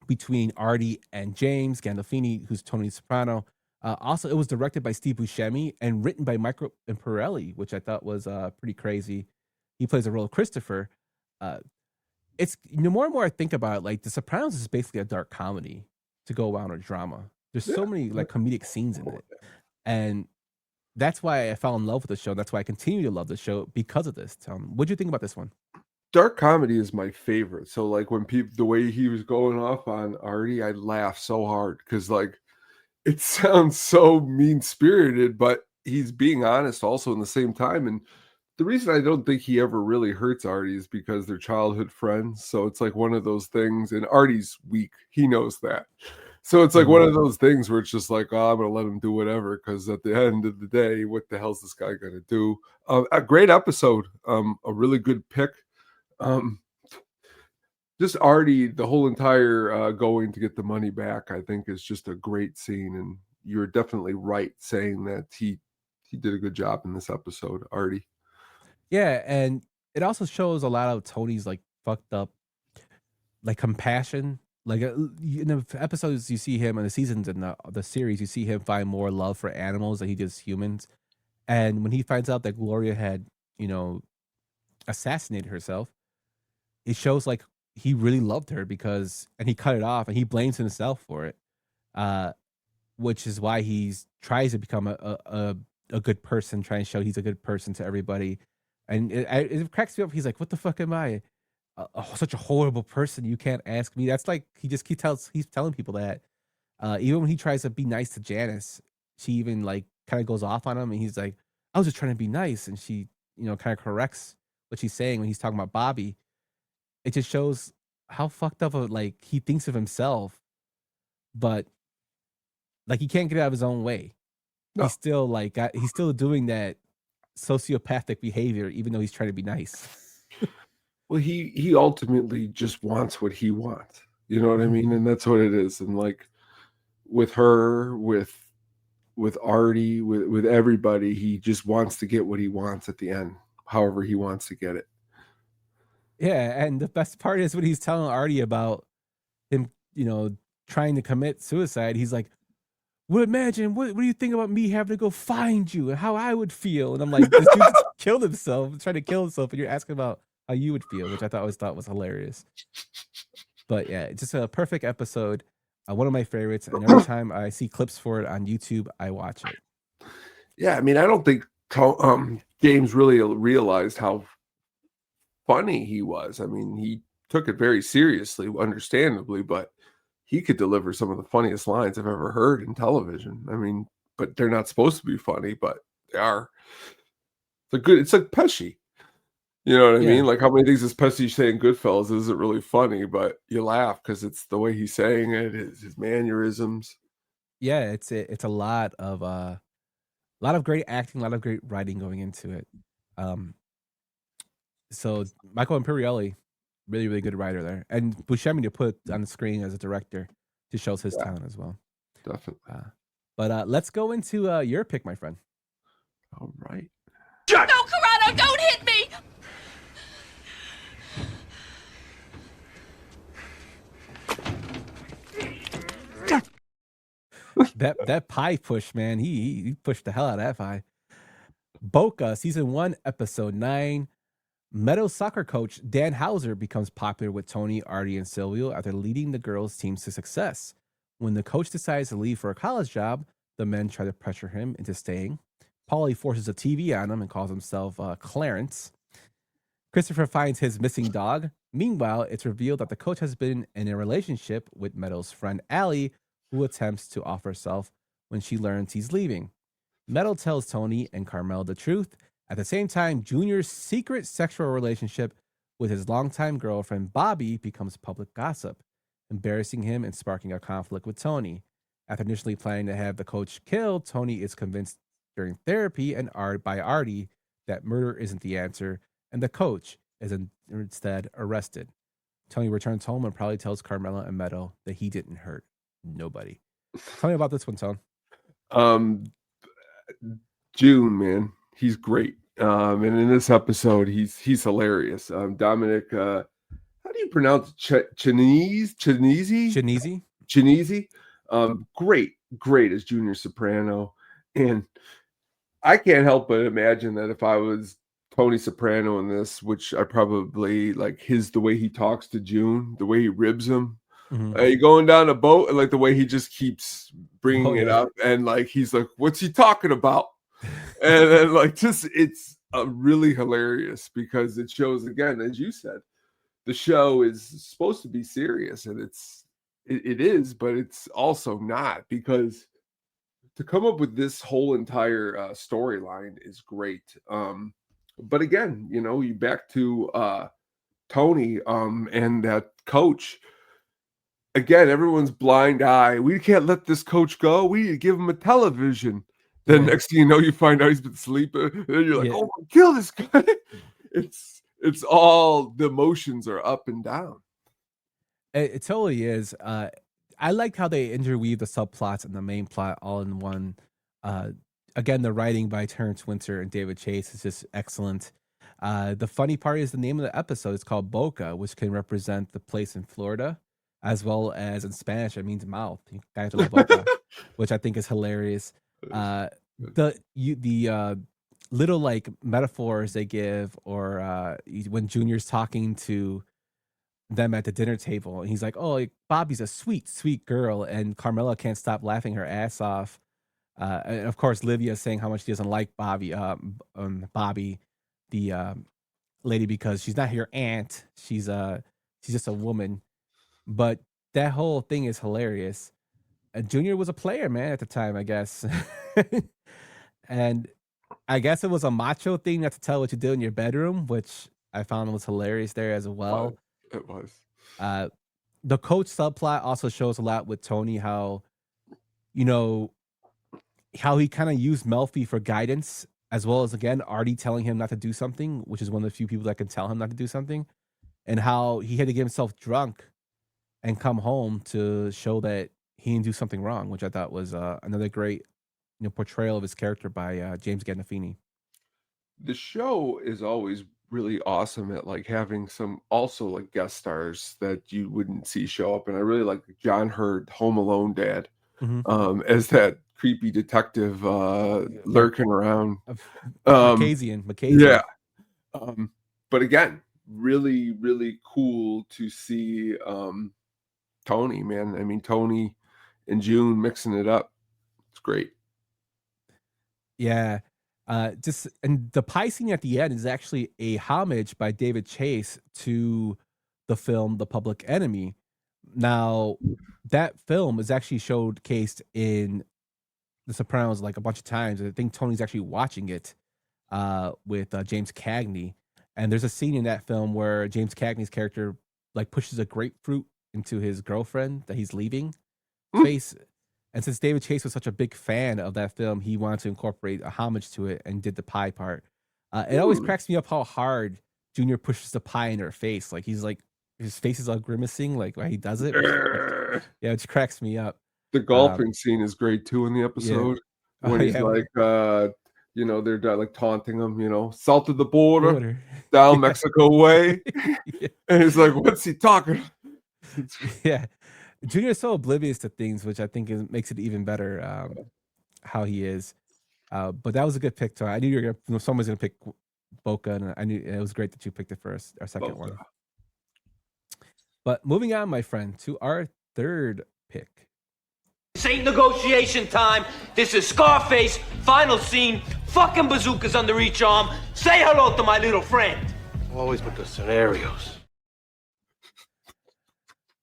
between Artie and James Gandolfini, who's Tony Soprano. Also, it was directed by Steve Buscemi and written by Michael Imperielli, which I thought was pretty crazy. He plays the role of Christopher. It's more and more I think about it, like The Sopranos is basically a dark comedy to go around a drama. There's so many like comedic scenes in it, and that's why I fell in love with the show. That's why I continue to love the show because of this. What do you think about this one? Dark comedy is my favorite. So like when the way he was going off on Artie, I laughed so hard because like it sounds so mean-spirited, but he's being honest also in the same time. And the reason I don't think he ever really hurts Artie is because they're childhood friends. So it's like one of those things, and Artie's weak. He knows that. So it's like one of those things where it's just like, oh, I'm going to let him do whatever, because at the end of the day, what the hell's this guy going to do? A great episode, a really good pick. Just Artie, the whole entire going to get the money back, I think is just a great scene. And you're definitely right saying that he did a good job in this episode, Artie. Yeah, and it also shows a lot of Tony's like fucked up, like compassion. Like in the episodes, you see him in the seasons in the series, you see him find more love for animals than he does humans. And when he finds out that Gloria had, assassinated herself, it shows like he really loved her and he cut it off, and he blames himself for it. Which is why he tries to become a good person, trying to show he's a good person to everybody. And it cracks me up. He's like, "What the fuck am I? Such a horrible person. You can't ask me." That's like he's telling people that. Even when he tries to be nice to Janice, she even like kind of goes off on him, and he's like, "I was just trying to be nice," and she kind of corrects what she's saying when he's talking about Bobby. It just shows how fucked up like he thinks of himself, but like he can't get out of his own way. No. He's still doing that sociopathic behavior, even though he's trying to be nice. Well, he ultimately just wants what he wants. You know what I mean? And that's what it is. And like with her, with Artie, with everybody, he just wants to get what he wants at the end, however he wants to get it. Yeah, and the best part is when he's telling Artie about him, trying to commit suicide. He's like, "Well, imagine what do you think about me having to go find you and how I would feel?" And I'm like, "This dude just killed himself, trying to kill himself, and you're asking about how you would feel," which I always thought was hilarious. But yeah, it's just a perfect episode. One of my favorites, and every time I see clips for it on YouTube, I watch it. Yeah, I mean, I don't think James really realized how funny he was. I mean, he took it very seriously, understandably, but he could deliver some of the funniest lines I've ever heard in television. I mean, but they're not supposed to be funny, but they are. It's like Pesci. You know what I mean? Like, how many things is Pesci saying Goodfellas isn't really funny, but you laugh because it's the way he's saying it, his mannerisms. Yeah, it's a lot of great acting, a lot of great writing going into it. So Michael Imperioli, really, really good writer there, and Buscemi to put on the screen as a director to shows his talent as well. Definitely. But let's go into your pick, my friend. All right. No, Corrado, don't hit me! That pie push, man. He pushed the hell out of that pie. Boca, season 1, episode 9. Meadows soccer coach Dan Hauser becomes popular with Tony, Artie, and Silvio after leading the girls' teams to success. When the coach decides to leave for a college job, the men try to pressure him into staying. Paulie forces a TV on him and calls himself Clarence. Christopher finds his missing dog. Meanwhile, it's revealed that the coach has been in a relationship with Meadows' friend Allie, who attempts to off herself when she learns he's leaving. Meadow tells Tony and Carmel the truth. At the same time, Junior's secret sexual relationship with his longtime girlfriend Bobby becomes public gossip, embarrassing him and sparking a conflict with Tony. After initially planning to have the coach killed, Tony is convinced during therapy and by Artie that murder isn't the answer, and the coach is instead arrested. Tony returns home and probably tells Carmela and Meadow that he didn't hurt nobody. Tell me about this one, Tone. June, man, he's great. And in this episode, he's hilarious. Dominic, how do you pronounce Chinese? Great as Junior Soprano. And I can't help but imagine that if I was Tony Soprano in this, which I probably like the way he talks to June, the way he ribs him. Mm-hmm. You going down a boat, and like the way he just keeps bringing it up, and like he's like, "What's he talking about?" And then like it's really hilarious because it shows, again, as you said, the show is supposed to be serious, and it is, but it's also not, because to come up with this whole entire storyline is great. But again, you back to Tony and that coach. Again, everyone's blind eye. We can't let this coach go. We need to give him a television. Then next thing you know, you find out he's been sleeping. And then you're like, oh, kill this guy. It's all the emotions are up and down. It totally is. I like how they interweave the subplots and the main plot all in one. Again, the writing by Terrence Winter and David Chase is just excellent. The funny part is the name of the episode is called Boca, which can represent the place in Florida, as well as in Spanish, it means mouth. Boca, which I think is hilarious. The little like metaphors they give, or when Junior's talking to them at the dinner table, and he's like, "Oh, like, Bobby's a sweet, sweet girl," and Carmela can't stop laughing her ass off. And of course, Livia saying how much she doesn't like Bobby, the lady, because she's not your aunt. She's just a woman. But that whole thing is hilarious. Junior was a player, man, at the time, I guess. And I guess it was a macho thing not to tell what you do in your bedroom, which I found was hilarious there as well. It was. The coach subplot also shows a lot with Tony, how he kind of used Melfi for guidance, as well as, again, Artie telling him not to do something, which is one of the few people that can tell him not to do something, and how he had to get himself drunk and come home to show that he didn't do something wrong, which I thought was another great portrayal of his character by James Gandolfini. The show is always really awesome at like having some also like guest stars that you wouldn't see show up, and I really like John Hurt, Home Alone dad, as that creepy detective lurking around. Macasian. Yeah. But again, really, really cool to see Tony, man. I mean, Tony and June mixing it up. It's great. Yeah. And the pie scene at the end is actually a homage by David Chase to the film The Public Enemy. Now, that film is actually showcased in The Sopranos like a bunch of times. I think Tony's actually watching it with James Cagney. And there's a scene in that film where James Cagney's character like pushes a grapefruit into his girlfriend that he's leaving face. And since David Chase was such a big fan of that film, he wanted to incorporate a homage to it and did the pie part. It always cracks me up how hard Junior pushes the pie in her face. Like he's like, his face is all grimacing, like while he does it. It cracks me up. The golfing scene is great too in the episode. When he's like, they're like taunting him, south of the border. Down Mexico way. And he's like, what's he talking? Yeah. Junior is so oblivious to things, which I think makes it even better how he is. But that was a good pick, Tony. I knew someone's going to pick Boca, and I knew it was great that you picked it first, our second one. But moving on, my friend, to our third pick. This ain't negotiation time. This is Scarface, final scene, fucking bazookas under each arm. Say hello to my little friend. Always with the scenarios.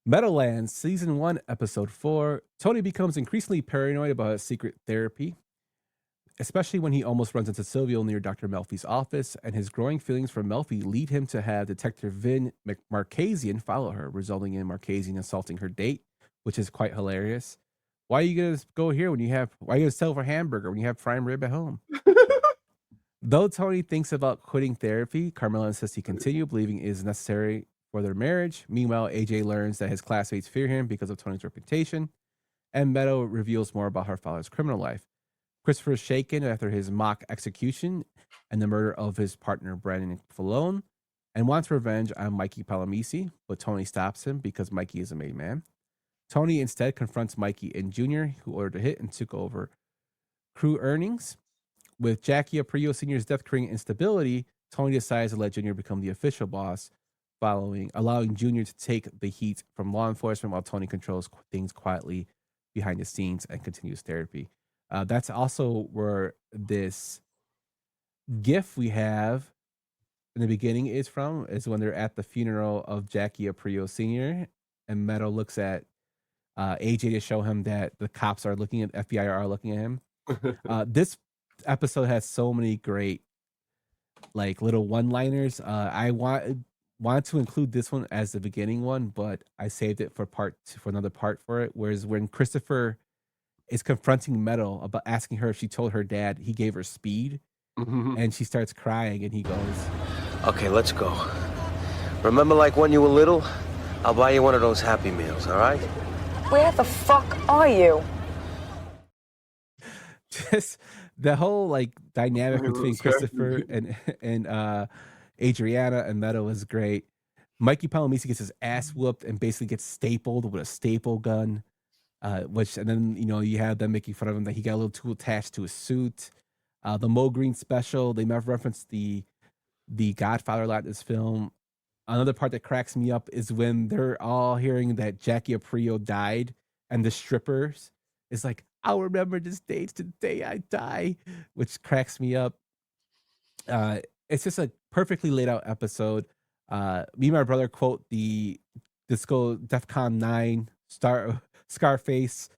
Meadowlands, Season 1, Episode 4. Tony becomes increasingly paranoid about his secret therapy, especially when he almost runs into Silvio near Dr. Melfi's office, and his growing feelings for Melfi lead him to have Detective Vin Markasian follow her, resulting in Markasian assaulting her date, which is quite hilarious. Why are you going to go here why are you going to settle for hamburger when you have prime rib at home? Though Tony thinks about quitting therapy, Carmela insists he continue, believing it is necessary for their marriage. Meanwhile, AJ learns that his classmates fear him because of Tony's reputation, and Meadow reveals more about her father's criminal life. Christopher is shaken after his mock execution and the murder of his partner Brandon Falone, and wants revenge on Mikey Palomisi, but Tony stops him because Mikey is a made man. Tony instead confronts Mikey and Junior, who ordered a hit and took over crew earnings. With Jackie Aprio Sr.'s death creating instability, Tony decides to let Junior become the official boss, allowing Junior to take the heat from law enforcement while Tony controls things quietly behind the scenes and continues therapy. That's also where this gif we have in the beginning is from, is when they're at the funeral of Jackie Aprio Sr. and Meadow looks at AJ to show him that the cops are looking at FBI are looking at him. This episode has so many great like little one-liners. I wanted to include this one as the beginning one, but I saved it for another part for it. Whereas when Christopher is confronting Meadow about asking her if she told her dad he gave her speed, and she starts crying, and he goes, Okay, let's go. Remember like when you were little? I'll buy you one of those Happy Meals, all right? Where the fuck are you? just the whole like dynamic between Christopher and Adriana and Meadow is great. Mikey Palomisi gets his ass whooped and basically gets stapled with a staple gun, and then you have them making fun of him that he got a little too attached to his suit. The Mo Green special, they referenced the Godfather a lot in this film. Another part that cracks me up is when they're all hearing that Jackie Aprio died, and the strippers is like, I'll remember this day to the day I die, which cracks me up. It's just a perfectly laid out episode. Me and my brother quote the disco DEFCON 9 Scarface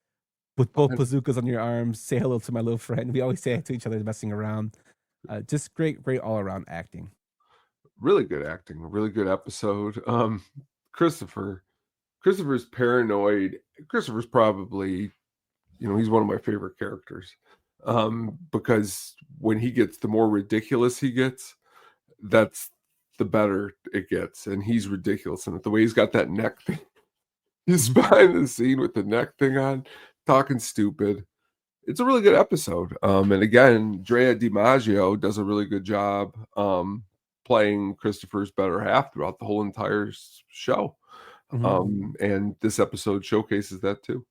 with both bazookas on your arms. Say hello to my little friend. We always say it to each other, messing around. Just great all around acting. Really good acting. A really good episode. Christopher's paranoid. Christopher's probably, he's one of my favorite characters. Because when he gets, the more ridiculous he gets, that's the better it gets. And he's ridiculous. And the way he's got that neck thing, he's behind the scene with the neck thing on, talking stupid. It's a really good episode. And again, Drea DiMaggio does a really good job playing Christopher's better half throughout the whole entire show. And this episode showcases that too.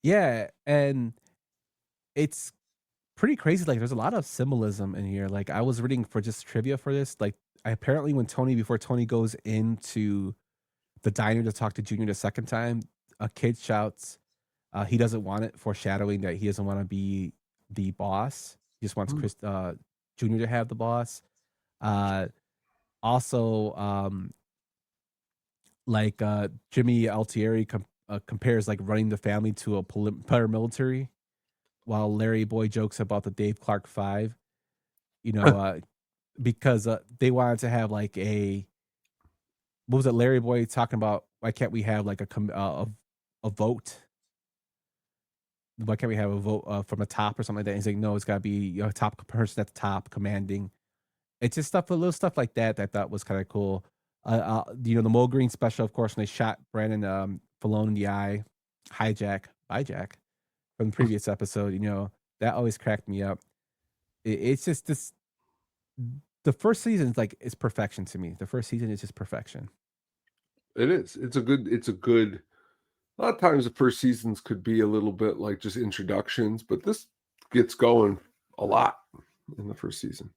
Yeah, and it's pretty crazy. Like, there's a lot of symbolism in here. Like, I was reading for just trivia for this. Like, apparently before Tony goes into the diner to talk to Junior the second time, a kid shouts, he doesn't want it, foreshadowing that he doesn't want to be the boss. He just wants Junior to have the boss. Also, Jimmy Altieri compares like running the family to a paramilitary, while Larry Boy jokes about the Dave Clark 5, because they wanted to have like what was it? Larry Boy talking about, why can't we have like a vote? Why can't we have a vote from the top or something like that? And he's like, no, it's got to be a top person at the top commanding. It's just little stuff like that I thought was kind of cool. The Mo Green special, of course, when they shot Brandon Falone in the eye, hijack by Jack from the previous episode, that always cracked me up. It's just this. The first season is perfection to me. The first season is just perfection. It is. It's a good. A lot of times the first seasons could be a little bit like just introductions, but this gets going a lot in the first season.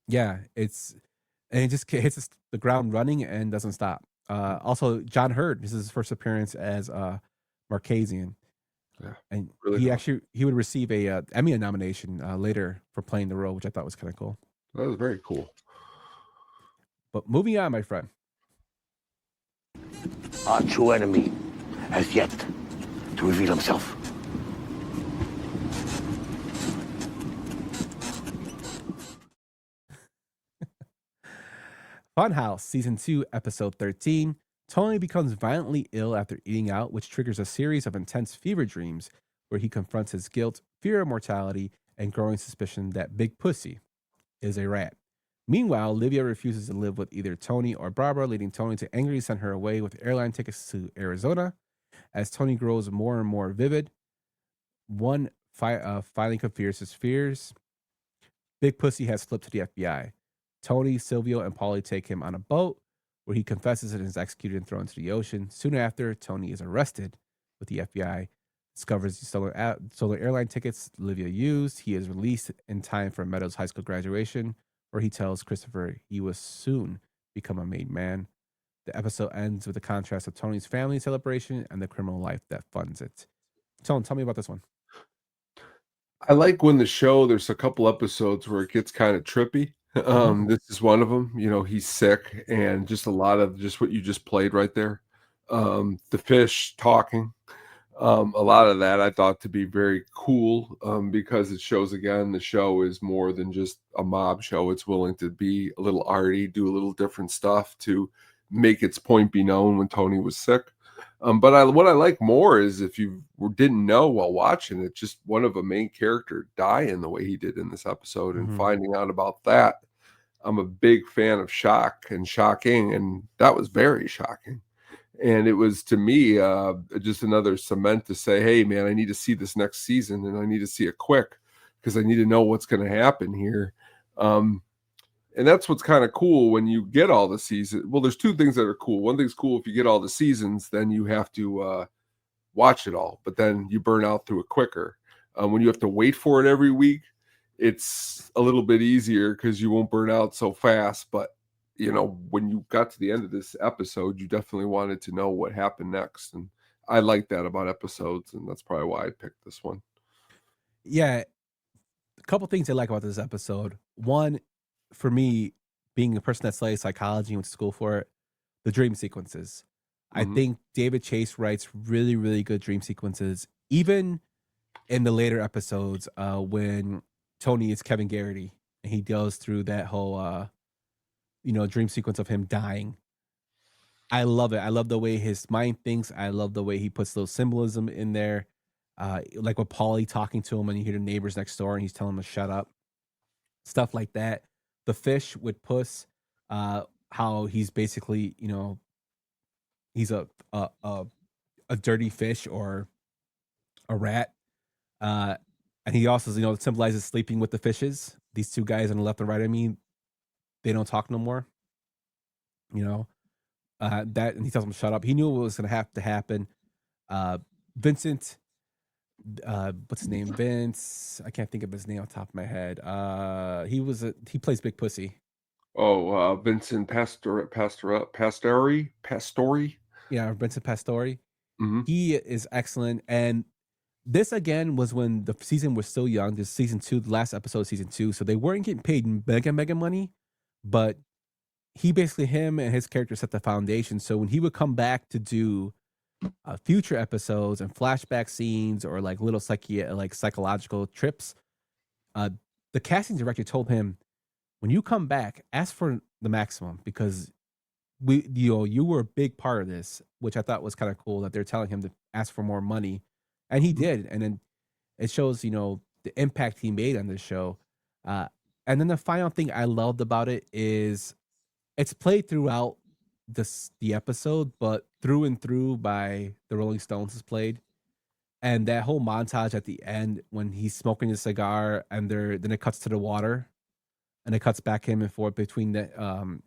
Yeah, it just hits the ground running and doesn't stop. Also, John Hurd, this is his first appearance as Marquesian. Yeah, and really he would receive a Emmy nomination later for playing the role, which I thought was kind of cool. That was very cool. But moving on, my friend. Our true enemy has yet to reveal himself. Funhouse, Season 2, Episode 13. Tony becomes violently ill after eating out, which triggers a series of intense fever dreams where he confronts his guilt, fear of mortality, and growing suspicion that Big Pussy is a rat. Meanwhile, Livia refuses to live with either Tony or Barbara, leading Tony to angrily send her away with airline tickets to Arizona. As Tony grows more and more vivid, one finally confirms his fears. Big Pussy has flipped to the FBI. Tony, Silvio, and Paulie take him on a boat where he confesses and is executed and thrown into the ocean. Soon after, Tony is arrested with the FBI, discovers the stolen airline tickets Livia used. He is released in time for Meadows' high school graduation, where he tells Christopher he will soon become a made man. The episode ends with the contrast of Tony's family celebration and the criminal life that funds it. Tony, tell me about this one. I like when there's a couple episodes where it gets kind of trippy. This is one of them. He's sick, and just a lot of just what you just played right there. the fish talking. A lot of that I thought to be very cool, because it shows, again, the show is more than just a mob show. It's willing to be a little arty, do a little different stuff to make its point be known when Tony was sick. But what I like more is, if you didn't know while watching it, just one of a main character dying the way he did in this episode, and finding out about that. I'm a big fan of shock and shocking, and that was very shocking. And it was, to me, just another cement to say, hey, man, I need to see this next season, and I need to see it quick because I need to know what's going to happen here. And that's what's kind of cool when you get all the seasons. Well, there's two things that are cool. One thing's cool, if you get all the seasons, then you have to watch it all, but then you burn out through it quicker. When you have to wait for it every week, it's a little bit easier because you won't burn out so fast. But when you got to the end of this episode, you definitely wanted to know what happened next. And I like that about episodes, and that's probably why I picked this one. Yeah. A couple things I like about this episode. One, for me, being a person that studies psychology and went to school for it, the dream sequences. I think David Chase writes really, really good dream sequences, even in the later episodes when Tony is Kevin Garrity and he goes through that whole dream sequence of him dying. I love it. I love the way his mind thinks. I love the way he puts those symbolism in there. Like with Paulie talking to him and you hear the neighbors next door and he's telling him to shut up. Stuff like that. The fish with Puss, how he's basically, he's a dirty fish or a rat. And he also, symbolizes sleeping with the fishes. These two guys on the left and right, they don't talk no more. That, and he tells them to shut up. He knew what was going to have to happen. Vincent, what's his name? Vince. I can't think of his name on top of my head. He plays Big Pussy. Oh, Vincent Pastori. Yeah, Vincent Pastori. Mm-hmm. He is excellent. And this, again, was when the season was still young. This season 2, the last episode of season 2. So they weren't getting paid mega money, but him and his character set the foundation. So when he would come back to do future episodes and flashback scenes or like little psychological trips, the casting director told him, when you come back, ask for the maximum, because you were a big part of this, which I thought was kind of cool that they're telling him to ask for more money. And he did. And then it shows, the impact he made on this show. And then the final thing I loved about it is it's played throughout the episode, but through and through by the Rolling Stones is played. And that whole montage at the end when he's smoking his cigar and then it cuts to the water and it cuts back him and forth between the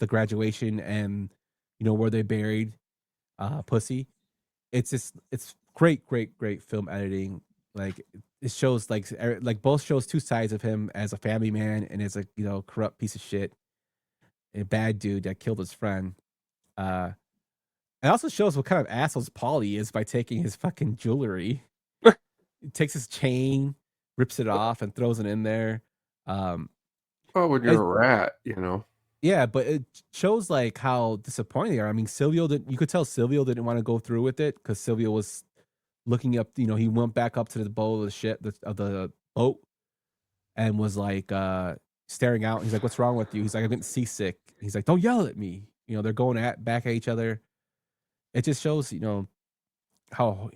graduation and where they buried Pussy. It's great film editing. Like it shows like both shows two sides of him as a family man and as a corrupt piece of shit, a bad dude that killed his friend. It also shows what kind of assholes Paulie is by taking his fucking jewelry. He takes his chain, rips it off, and throws it in there. Well, when you're a rat, Yeah, but it shows like how disappointed they are. You could tell Silvio didn't want to go through with it because Silvio was looking up. He went back up to the bow of the boat, and was like staring out. He's like, "What's wrong with you?" He's like, "I'm getting seasick." He's like, "Don't yell at me." They're going back at each other. It just shows, how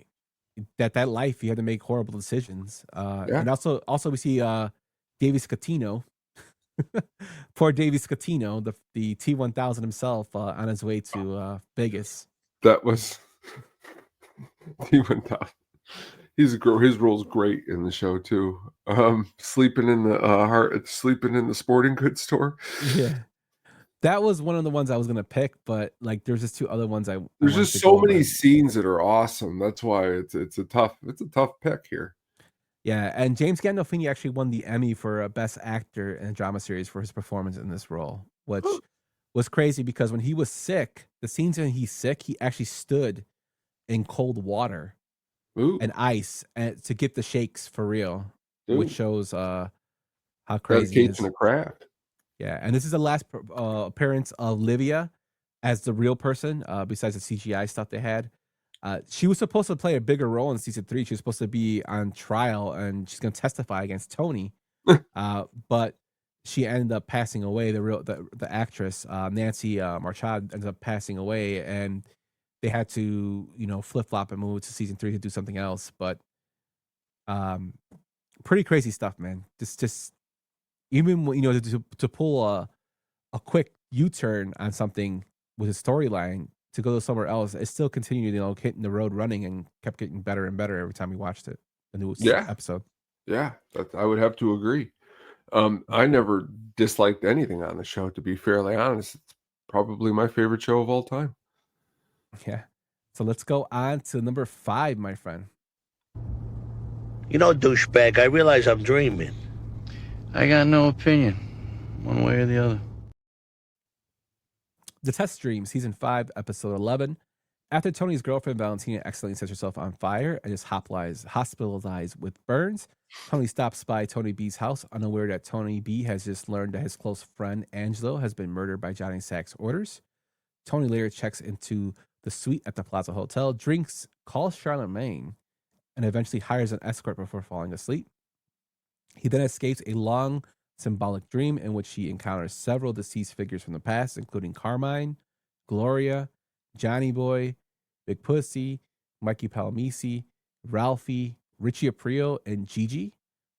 that life you had to make horrible decisions. And also we see Davey Scatino. Poor Davey Scatino, the T-1000 himself, on his way to Vegas. That was T-1000. His role's great in the show too. Sleeping in the sporting goods store. Yeah, that was one of the ones I was gonna pick, but like there's just two other ones There's just so many scenes that are awesome. That's why it's a tough pick here. Yeah, and James Gandolfini actually won the Emmy for Best Actor in a Drama Series for his performance in this role, which was crazy because when he was sick, the scenes when he's sick, he actually stood in cold water and ice to get the shakes for real, which shows how crazy it is. Dedication to craft. Yeah, and this is the last appearance of Livia, as the real person, besides the CGI stuff they had. She was supposed to play a bigger role in season 3. She was supposed to be on trial and she's going to testify against Tony. But she ended up passing away. The actress, Nancy Marchand, ended up passing away, and they had to, flip flop and move to season 3 to do something else. But pretty crazy stuff, man. Just even to pull a quick U-turn on something with a storyline to go somewhere else, it still continued, hitting the road running and kept getting better and better every time we watched it. The new episode. Yeah, I would have to agree. I never disliked anything on the show, to be fairly honest. It's probably my favorite show of all time. Yeah. So let's go on to number 5, my friend. Douchebag, I realize I'm dreaming. I got no opinion, one way or the other. The Test Dream, season 5, episode 11. After Tony's girlfriend Valentina accidentally sets herself on fire and is hospitalized with burns, Tony stops by Tony B's house, unaware that Tony B has just learned that his close friend Angelo has been murdered by Johnny Sack's orders. Tony later checks into the suite at the Plaza Hotel, drinks, calls Charlemagne, and eventually hires an escort before falling asleep. He then escapes a long, symbolic dream in which he encounters several deceased figures from the past, including Carmine, Gloria, Johnny Boy, Big Pussy, Mikey Palomisi, Ralphie, Richie Aprio, and Gigi.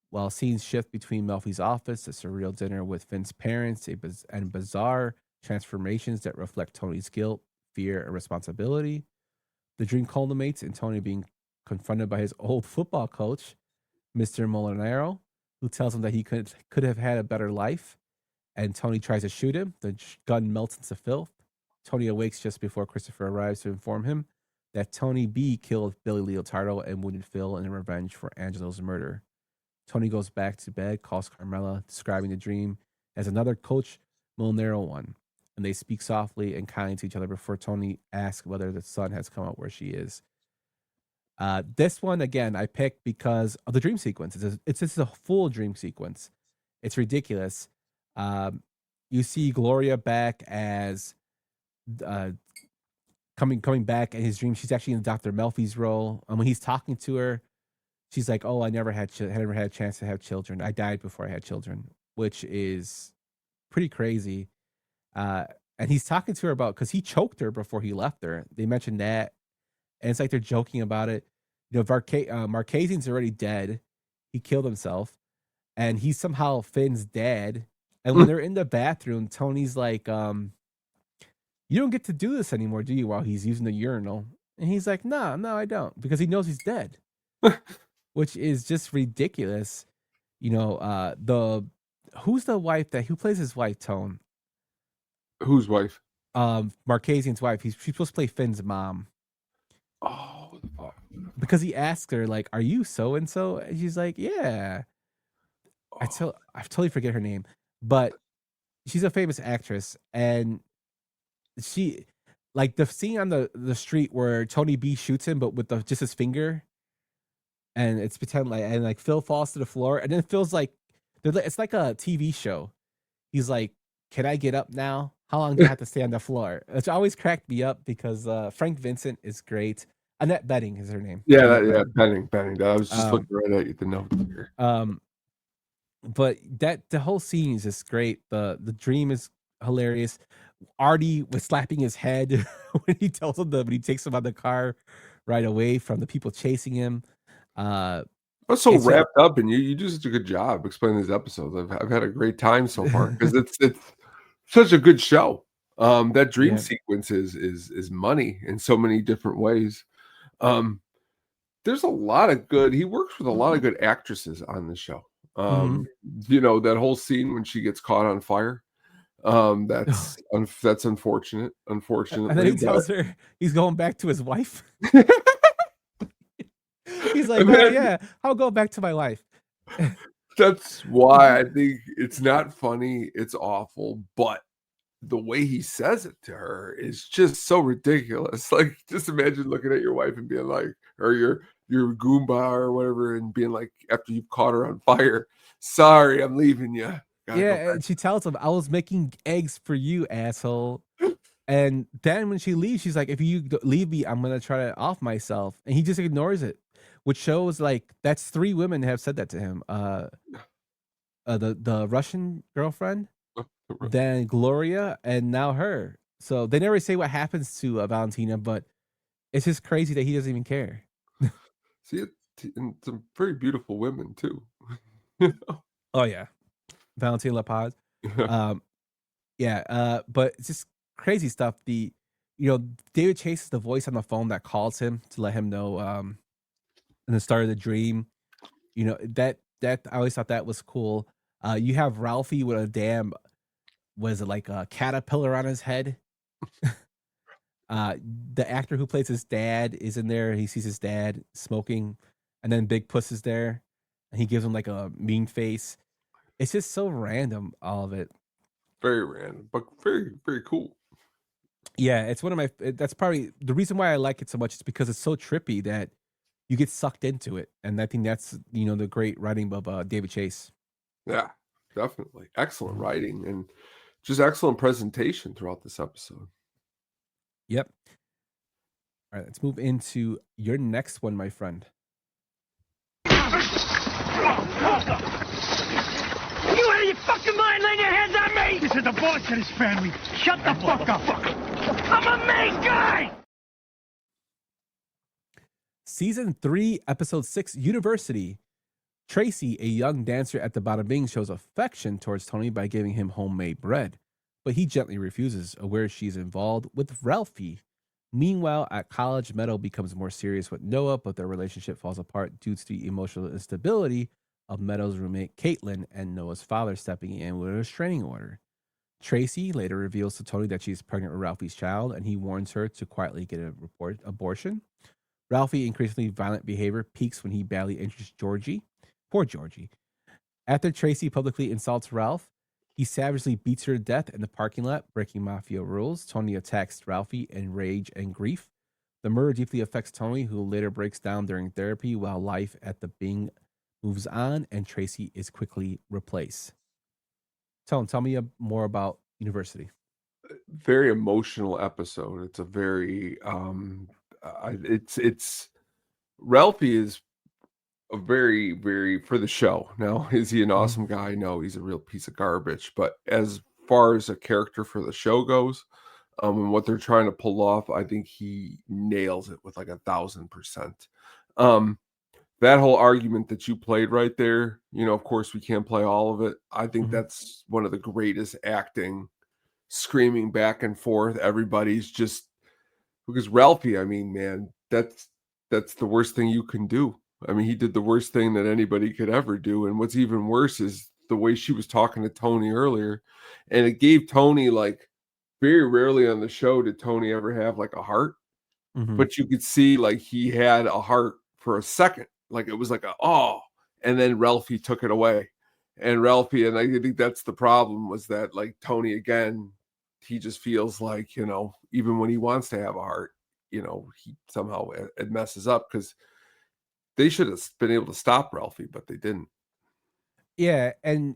While scenes shift between Melfi's office, a surreal dinner with Finn's parents, and bizarre transformations that reflect Tony's guilt, fear, and responsibility. The dream culminates in Tony being confronted by his old football coach, Mr. Molinaro, who tells him that he could have had a better life. And Tony tries to shoot him. The gun melts into filth. Tony awakes just before Christopher arrives to inform him that Tony B killed Billy Leotardo and wounded Phil in revenge for Angelo's murder. Tony goes back to bed, calls Carmela, describing the dream as another Coach Molinaro one. And they speak softly and kindly to each other before Tony asks whether the sun has come out where she is. This one, again, I picked because of the dream sequence. It's just a full dream sequence. It's ridiculous. You see Gloria back as coming back in his dream. She's actually in Dr. Melfi's role. And when he's talking to her, she's like, "Oh, I never had a chance to have children. I died before I had children," which is pretty crazy. And he's talking to her about, because he choked her before he left her. They mentioned that, and it's like they're joking about it. Marchese's already dead. He killed himself, and he's somehow Finn's dad. And when they're in the bathroom, Tony's like, "You don't get to do this anymore, do you?" While he's using the urinal, and he's like, "No, I don't," because he knows he's dead, which is just ridiculous. Who's the wife who plays his wife, Tone? Whose wife? Marchese's wife. She's supposed to play Finn's mom. Oh, because he asked her, like, "Are you so and so?" And she's like, "Yeah." I totally forget her name, but she's a famous actress, and she, like, the scene on the street where Tony B shoots him, but with just his finger, and it's pretend like Phil falls to the floor, and then Phil's like, it's like a TV show. He's like, "Can I get up now? How long do I have to stay on the floor?" Which always cracked me up because Frank Vincent is great. Annette Bening is her name. Yeah, Bening. I was just looking right at the notes here. But the whole scene is just great. The dream is hilarious. Artie was slapping his head when he tells him when he takes him on the car right away from the people chasing him. I was so wrapped up, and you do such a good job explaining these episodes. I've had a great time so far because it's such a good show. That dream sequence is money in so many different ways. There's a lot of good. He works with a lot of good actresses on the show. That whole scene when she gets caught on fire. That's unfortunate. Unfortunately, and then he tells her he's going back to his wife. He's like, "Yeah, I'll go back to my wife." That's why I think it's not funny. It's awful, but the way he says it to her is just so ridiculous. Like, just imagine looking at your wife and being like, or your Goomba or whatever, and being like, after you've caught her on fire, "Sorry, I'm leaving you." And she tells him, "I was making eggs for you, asshole." And then when she leaves, she's like, if you leave me, I'm going to try to off myself. And he just ignores it, which shows like that's 3 women have said that to him. The Russian girlfriend, then Gloria, and now her. So they never say what happens to Valentina, but it's just crazy that he doesn't even care. See, and some very beautiful women too. Oh yeah, Valentina La Paz. But it's just crazy stuff. David Chase is the voice on the phone that calls him to let him know in the start of the dream. That I always thought that was cool. You have Ralphie with a damn, was it like a caterpillar on his head? The actor who plays his dad is in there. He sees his dad smoking, and then Big Puss is there, and he gives him like a mean face. It's just so random, all of it. Very random, but very, very cool. Yeah, it's one of my. That's probably the reason why I like it so much. Is because it's so trippy that you get sucked into it, and I think that's the great writing of David Chase. Yeah, definitely excellent writing and just excellent presentation throughout this episode. Yep. All right, let's move into your next one, my friend. You out of your fucking mind laying your hands on me? This is the boss of this family. Shut the fuck up. I'm a main guy! Season 3, Episode 6, University. Tracy, a young dancer at the Bada Bing, shows affection towards Tony by giving him homemade bread, but he gently refuses, aware she's involved with Ralphie. Meanwhile, at college, Meadow becomes more serious with Noah, but their relationship falls apart due to the emotional instability of Meadow's roommate Caitlin and Noah's father stepping in with a restraining order. Tracy later reveals to Tony that she's pregnant with Ralphie's child, and he warns her to quietly get a abortion. Ralphie increasingly violent behavior peaks when he badly injures Georgie. Poor Georgie. After Tracy publicly insults Ralph, he savagely beats her to death in the parking lot, breaking mafia rules. Tony attacks Ralphie in rage and grief. The murder deeply affects Tony, who later breaks down during therapy while life at the Bing moves on and Tracy is quickly replaced. Tell me more about University. Very emotional episode. It's a very it's Ralphie is a very, very, for the show. Now, is he an awesome guy? No, he's a real piece of garbage. But as far as a character for the show goes, and what they're trying to pull off, I think he nails it with like 1,000%. That whole argument that you played right there, of course we can't play all of it. I think that's one of the greatest acting, screaming back and forth. Everybody's just, because Ralphie, I mean, man, that's the worst thing you can do. I mean, he did the worst thing that anybody could ever do. And what's even worse is the way she was talking to Tony earlier. And it gave Tony, like, very rarely on the show did Tony ever have like a heart. But you could see like he had a heart for a second. Like it was like and then Ralphie took it away. And Ralphie, and I think that's the problem, was that like Tony, again, he just feels like, even when he wants to have a heart, he somehow it messes up, because they should have been able to stop Ralphie, but they didn't. Yeah, and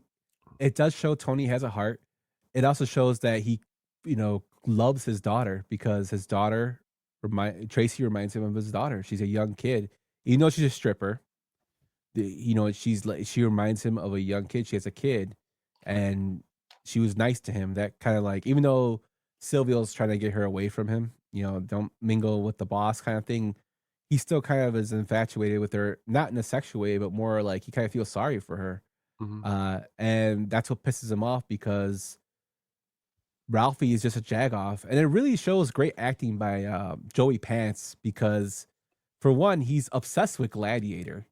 it does show Tony has a heart. It also shows that he, loves his daughter, because his daughter, Tracy reminds him of his daughter. She's a young kid. Even though she's a stripper, she reminds him of a young kid. She has a kid, and she was nice to him. That kind of like, even though Silvio's trying to get her away from him, don't mingle with the boss kind of thing, he still kind of is infatuated with her, not in a sexual way, but more like he kind of feels sorry for her. And that's what pisses him off, because Ralphie is just a jagoff. And it really shows great acting by Joey Pants, because for one, he's obsessed with Gladiator.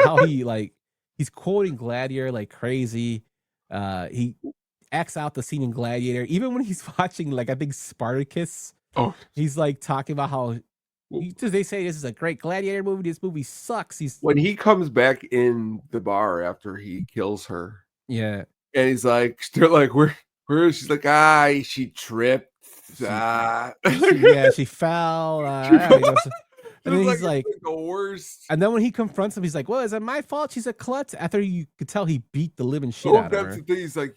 How he's quoting Gladiator like crazy. He acts out the scene in Gladiator. Even when he's watching, like, I think Spartacus, he's like talking about how they say this is a great Gladiator movie. This movie sucks. When he comes back in the bar after he kills her. Yeah. And he's like, they're like, where is she? She's like, she tripped. She fell. And then he's like the worst. And then when he confronts him, he's like, well, is it my fault she's a klutz? After you could tell he beat the living shit out of her. That's the thing. He's like,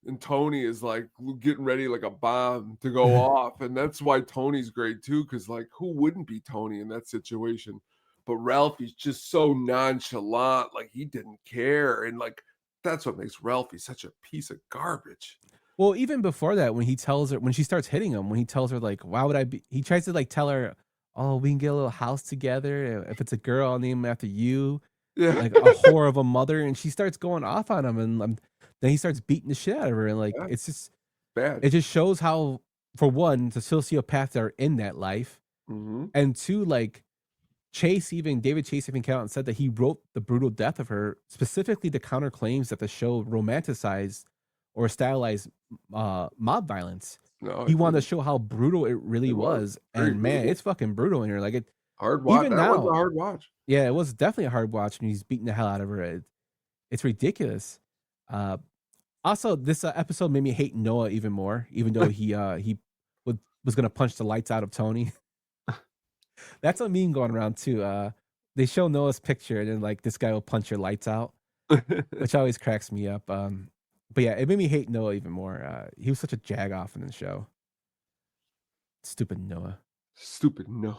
and Tony is like getting ready like a bomb to go off. And that's why Tony's great too, because like who wouldn't be Tony in that situation? But Ralphie's just so nonchalant, like he didn't care. And like that's what makes Ralphie such a piece of garbage. Well, even before that, when he tells her, when she starts hitting him, when he tells her like, why would I be, he tries to like tell her, oh, we can get a little house together. If it's a girl, I'll name him after you. Yeah. Like a whore of a mother. And she starts going off on him. And then he starts beating the shit out of her. And like, it's just bad. It just shows how, for one, the sociopaths are in that life. Mm-hmm. And two, like, David Chase even came out and said that he wrote the brutal death of her specifically to counter claims that the show romanticized or stylized mob violence. No, he wanted to show how brutal it really was. And man, brutal. It's fucking brutal in here. Like it hard watch. Even that now, was a hard watch. Yeah, it was definitely a hard watch, and he's beating the hell out of her. It's ridiculous. Also, this episode made me hate Noah even more, even though he was gonna punch the lights out of Tony. That's a meme going around too. They show Noah's picture, and then like this guy will punch your lights out, which always cracks me up. But yeah, it made me hate Noah even more. He was such a jag-off in the show. Stupid Noah. Stupid Noah.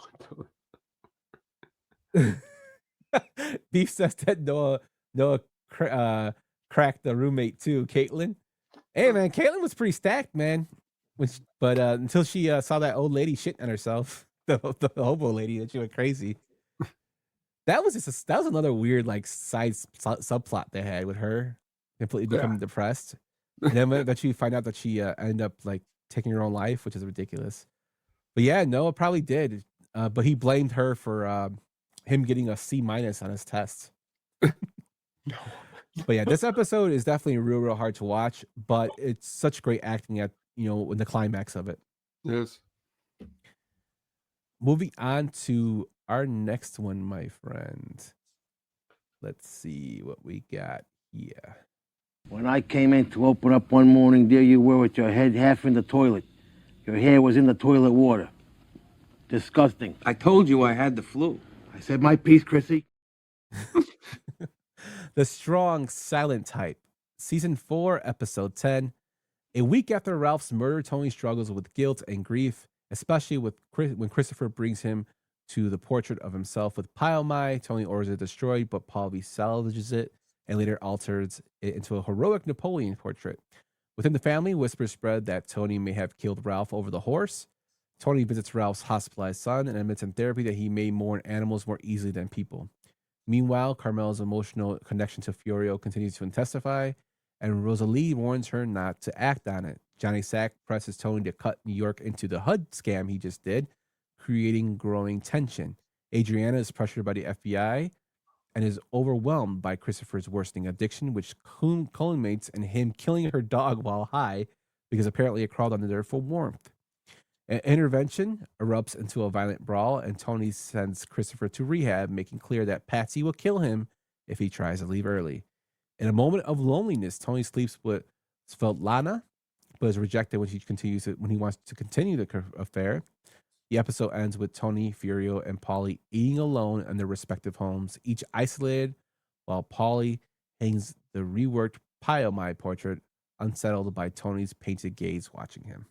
Beef says that Noah cracked the roommate too, Caitlin. Hey man, Caitlin was pretty stacked, man. But until she saw that old lady shitting on herself, the hobo lady, that she went crazy. That was another weird like side subplot they had with her completely becoming depressed, and then that you find out that she ended up like taking her own life, which is ridiculous. But yeah, Noah probably did, but he blamed her for him getting a C- on his test. No. But yeah, this episode is definitely real hard to watch, but it's such great acting at in the climax of it. Yes. Moving on to our next one, my friend. Let's see what we got here. When I came in to open up one morning, there you were with your head half in the toilet. Your hair was in the toilet water. Disgusting. I told you I had the flu. I said my piece, Chrissy. The Strong Silent Type, Season 4, Episode 10. A week after Ralph's murder, Tony struggles with guilt and grief, especially when Christopher brings him to the portrait of himself with Pyomai. Tony orders it destroyed, but Paul salvages it and later alters it into a heroic Napoleon portrait. Within the family, whispers spread that Tony may have killed Ralph over the horse. Tony visits Ralph's hospitalized son and admits in therapy that he may mourn animals more easily than people. Meanwhile, Carmel's emotional connection to Fiorio continues to intensify, and Rosalie warns her not to act on it. Johnny Sack presses Tony to cut New York into the HUD scam he just did, creating growing tension. Adriana is pressured by the FBI and is overwhelmed by Christopher's worsening addiction, which culminates in him killing her dog while high because apparently it crawled under there for warmth. An intervention erupts into a violent brawl, and Tony sends Christopher to rehab, making clear that Patsy will kill him if he tries to leave early. In a moment of loneliness, Tony sleeps with Svetlana, but is rejected when he wants to continue the affair. The episode ends with Tony, Fiorio, and Paulie eating alone in their respective homes, each isolated, while Paulie hangs the reworked Pyomai portrait, unsettled by Tony's painted gaze watching him.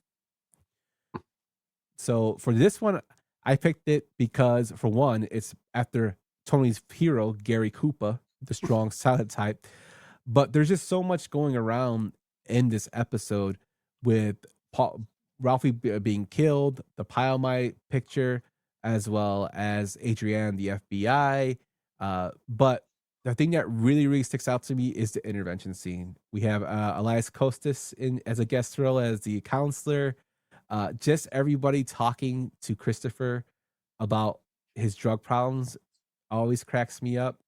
So for this one, I picked it because, for one, it's after Tony's hero, Gary Koopa, the Strong Silent Type. But there's just so much going around in this episode with Ralphie being killed, the Pyomai picture, as well as Adrienne, the FBI. But the thing that really sticks out to me is the intervention scene. We have Elias Kostas in as a guest role as the counselor. Just everybody talking to Christopher about his drug problems always cracks me up.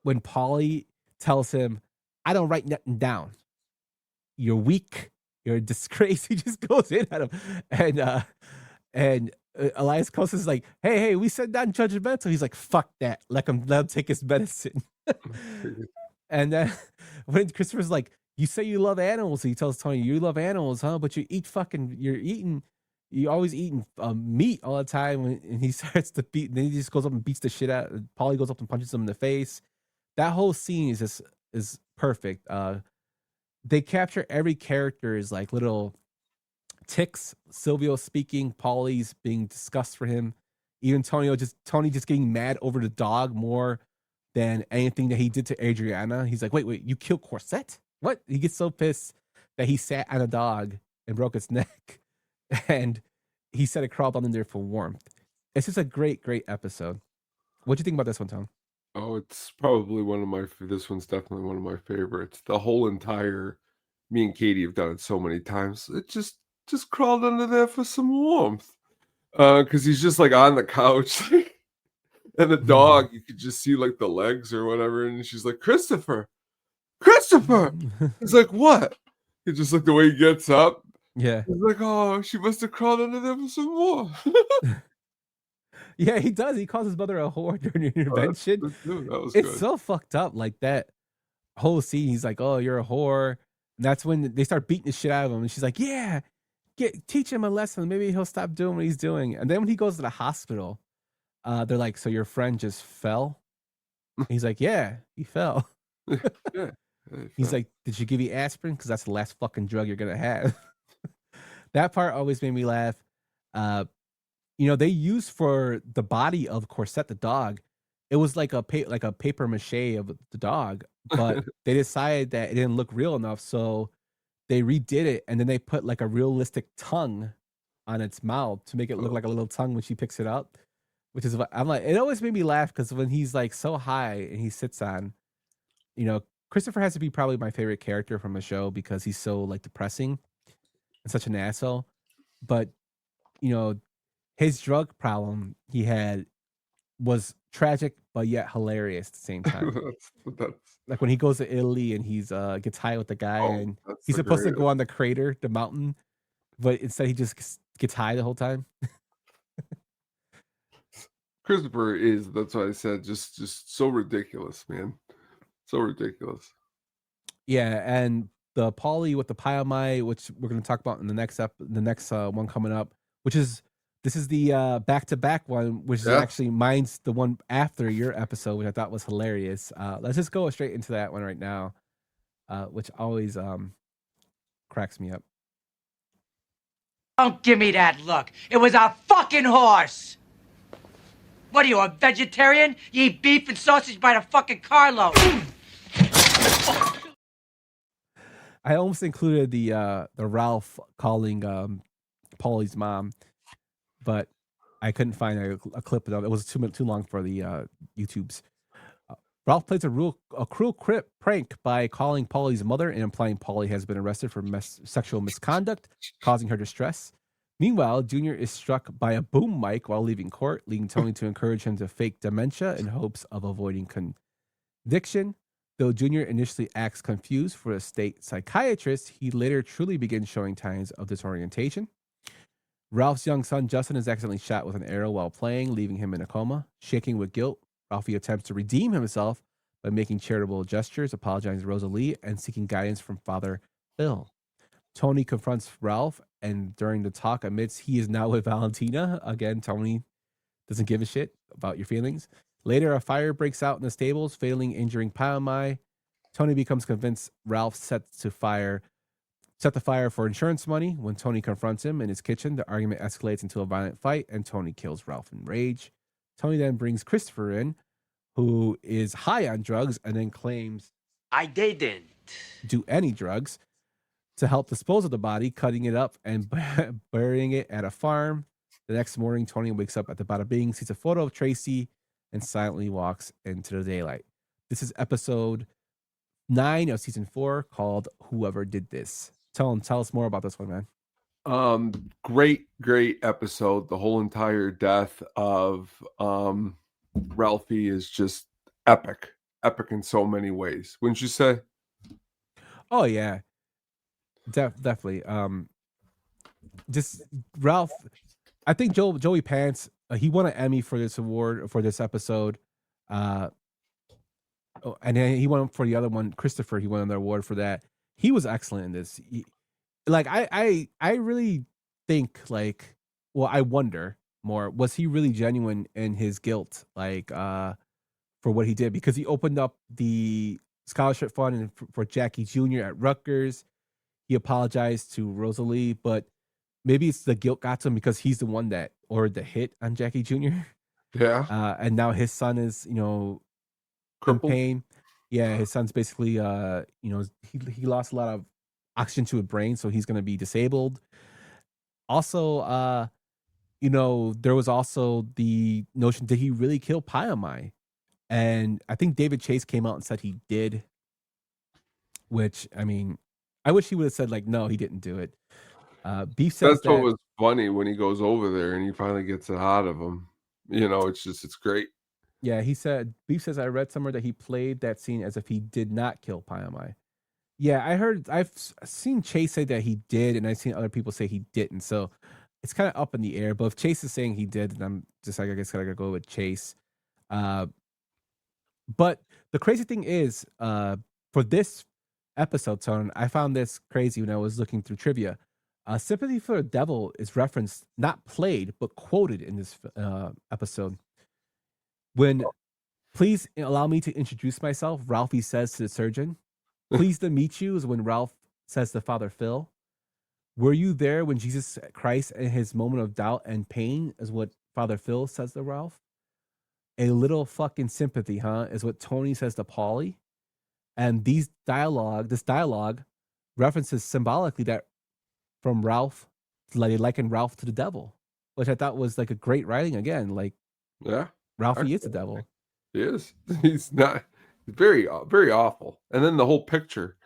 When Paulie tells him, I don't write nothing down. You're weak. You're a disgrace. He just goes in at him. And Elias Kostas is like, hey, we said non-judgmental. He's like, fuck that. Let him take his medicine. And then when Christopher's like, you say you love animals, he tells Tony, you love animals, huh? But you always eating meat all the time. And he starts to beat, and then he just goes up and beats the shit out. Paulie goes up and punches him in the face. That whole scene is perfect. they capture every character's like little ticks. Silvio speaking, Paulie's being disgust for him, even Tony just getting mad over the dog more than anything that he did to Adriana. He's like, wait, you killed Corset? What? He gets so pissed that he sat on a dog and broke its neck, and he said it crawled under there for warmth. It's just a great episode. What do you think about this one, Tom? Oh, it's probably this one's definitely one of my favorites. The whole entire, me and Katie have done it so many times. It just crawled under there for some warmth. Because he's just like on the couch, and the dog, you could just see like the legs or whatever, and she's like, Christopher. He's like, what? It's just like the way he gets up. Yeah. He's like, oh, she must have crawled under there for some more. Yeah, he does. He calls his mother a whore during the intervention. That was it's good. so fucked up. Like that whole scene, he's like, oh, you're a whore. And that's when they start beating the shit out of him. And she's like, yeah, teach him a lesson. Maybe he'll stop doing what he's doing. And then when he goes to the hospital, they're like, so your friend just fell? And he's like, yeah, he fell. Yeah. He's like, did you give you aspirin? Because that's the last fucking drug you're going to have. That part always made me laugh. They used for the body of Corset the dog, it was like a paper mache of the dog, but they decided that it didn't look real enough, so they redid it, and then they put like a realistic tongue on its mouth to make it look like a little tongue when she picks it up, which is what I'm like. It always made me laugh because when he's like so high and he sits on, Christopher has to be probably my favorite character from the show because he's so like depressing and such an asshole, but his drug problem he had was tragic but yet hilarious at the same time. Like when he goes to Italy and he's gets high with the guy and he's supposed to go on the crater, the mountain, but instead he just gets high the whole time. Christopher that's what I said, just so ridiculous, man. So ridiculous. Yeah, and the Paulie with the Pyomai, which we're going to talk about in the next one coming up, this is the back-to-back one, which is actually mine's the one after your episode, which I thought was hilarious. Let's just go straight into that one right now, which always cracks me up. Don't give me that look. It was a fucking horse. What are you, a vegetarian? You eat beef and sausage by the fucking carload. I almost included the Ralph calling Paulie's mom, but I couldn't find a clip of it. It was too long for the YouTubes. Ralph plays a cruel prank by calling Paulie's mother and implying Paulie has been arrested for sexual misconduct, causing her distress. Meanwhile, Junior is struck by a boom mic while leaving court, leading Tony to encourage him to fake dementia in hopes of avoiding conviction. Though Junior initially acts confused for a state psychiatrist, he later truly begins showing signs of disorientation. Ralph's young son, Justin, is accidentally shot with an arrow while playing, leaving him in a coma. Shaking with guilt, Ralphie attempts to redeem himself by making charitable gestures, apologizing to Rosalie, and seeking guidance from Father Phil. Tony confronts Ralph, and during the talk admits he is now with Valentina. Again, Tony doesn't give a shit about your feelings. Later, a fire breaks out in the stables, fatally injuring Pyomai. Tony becomes convinced Ralph set the fire for insurance money. When Tony confronts him in his kitchen, the argument escalates into a violent fight, and Tony kills Ralph in rage. Tony then brings Christopher in, who is high on drugs, and then claims I didn't do any drugs, to help dispose of the body, cutting it up and burying it at a farm. The next morning, Tony wakes up at the Bada Bing, sees a photo of Tracy, and silently walks into the daylight. This is episode 9 of season 4, called Whoever Did This. Tell us more about this one, man. Great episode. The whole entire death of Ralphie is just epic in so many ways, wouldn't you say? Oh yeah, definitely. Just Ralph. I think Joey Pants. He won an Emmy for this award for this episode. And then he won for the other one, Christopher. He won another award for that. He was excellent in this. I really think I wonder more. Was he really genuine in his guilt, for what he did? Because he opened up the scholarship fund for Jackie Jr. at Rutgers. He apologized to Rosalie, but maybe it's the guilt got to him because he's the one that ordered the hit on Jackie Jr. Yeah. And now his son is, in Crippled. pain. Yeah, his son's basically, he lost a lot of oxygen to his brain, so he's going to be disabled. Also, there was also the notion, did he really kill Pyamai? And I think David Chase came out and said he did, which, I mean, I wish he would have said, like, no, he didn't do it. Beef says That's what was funny when he goes over there and he finally gets it out of him. It's great. Yeah, Beef says, I read somewhere that he played that scene as if he did not kill Pyamai. Yeah, I've seen Chase say that he did, and I've seen other people say he didn't. So it's kind of up in the air. But if Chase is saying he did, then I'm just like, I guess I gotta go with Chase. But the crazy thing is, for this episode, Tone, I found this crazy when I was looking through trivia. Sympathy for the Devil is referenced, not played, but quoted in this episode. When, please allow me to introduce myself, Ralphie says to the surgeon. Pleased to meet you is when Ralph says to Father Phil. Were you there when Jesus Christ in his moment of doubt and pain is what Father Phil says to Ralph. A little fucking sympathy, huh? Is what Tony says to Paulie. And this dialogue references symbolically that from Ralph, like liken Ralph to the devil, which I thought was like a great writing again. Like, yeah, Ralphie is the devil. He is. He's not very, very awful. And then the whole picture,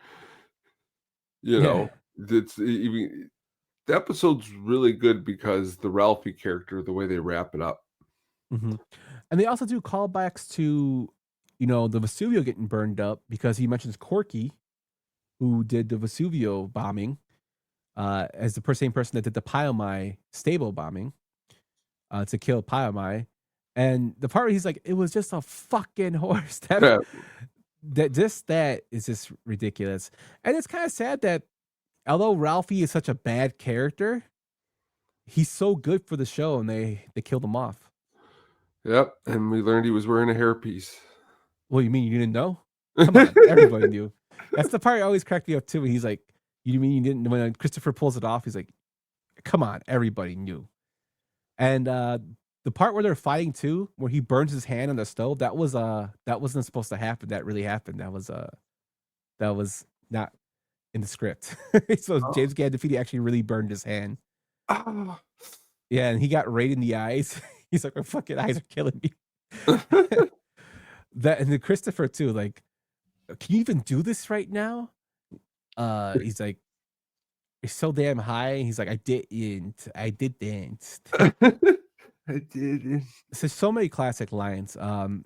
it's even the episode's really good because the Ralphie character, the way they wrap it up. Mm-hmm. And they also do callbacks to, the Vesuvio getting burned up because he mentions Corky, who did the Vesuvio bombing, as the same person that did the Pyamai stable bombing to kill Pyamai. And the part where he's like, it was just a fucking horse. That is just ridiculous. And it's kind of sad that although Ralphie is such a bad character, he's so good for the show, and they killed him off. Yep, and we learned he was wearing a hairpiece. Well, you mean you didn't know? Come on, everybody knew. That's the part that always cracked me up too. He's like, you mean you didn't? When Christopher pulls it off, he's like, come on, everybody knew. And the part where they're fighting too, where he burns his hand on the stove, that wasn't supposed to happen. That really happened. That was not in the script. So James Gandolfini actually really burned his hand. Oh. Yeah, and he got right in the eyes. He's like, my fucking eyes are killing me. And the Christopher too, like, can you even do this right now? He's like, it's so damn high. He's like, I didn't. I didn't. So many classic lines. And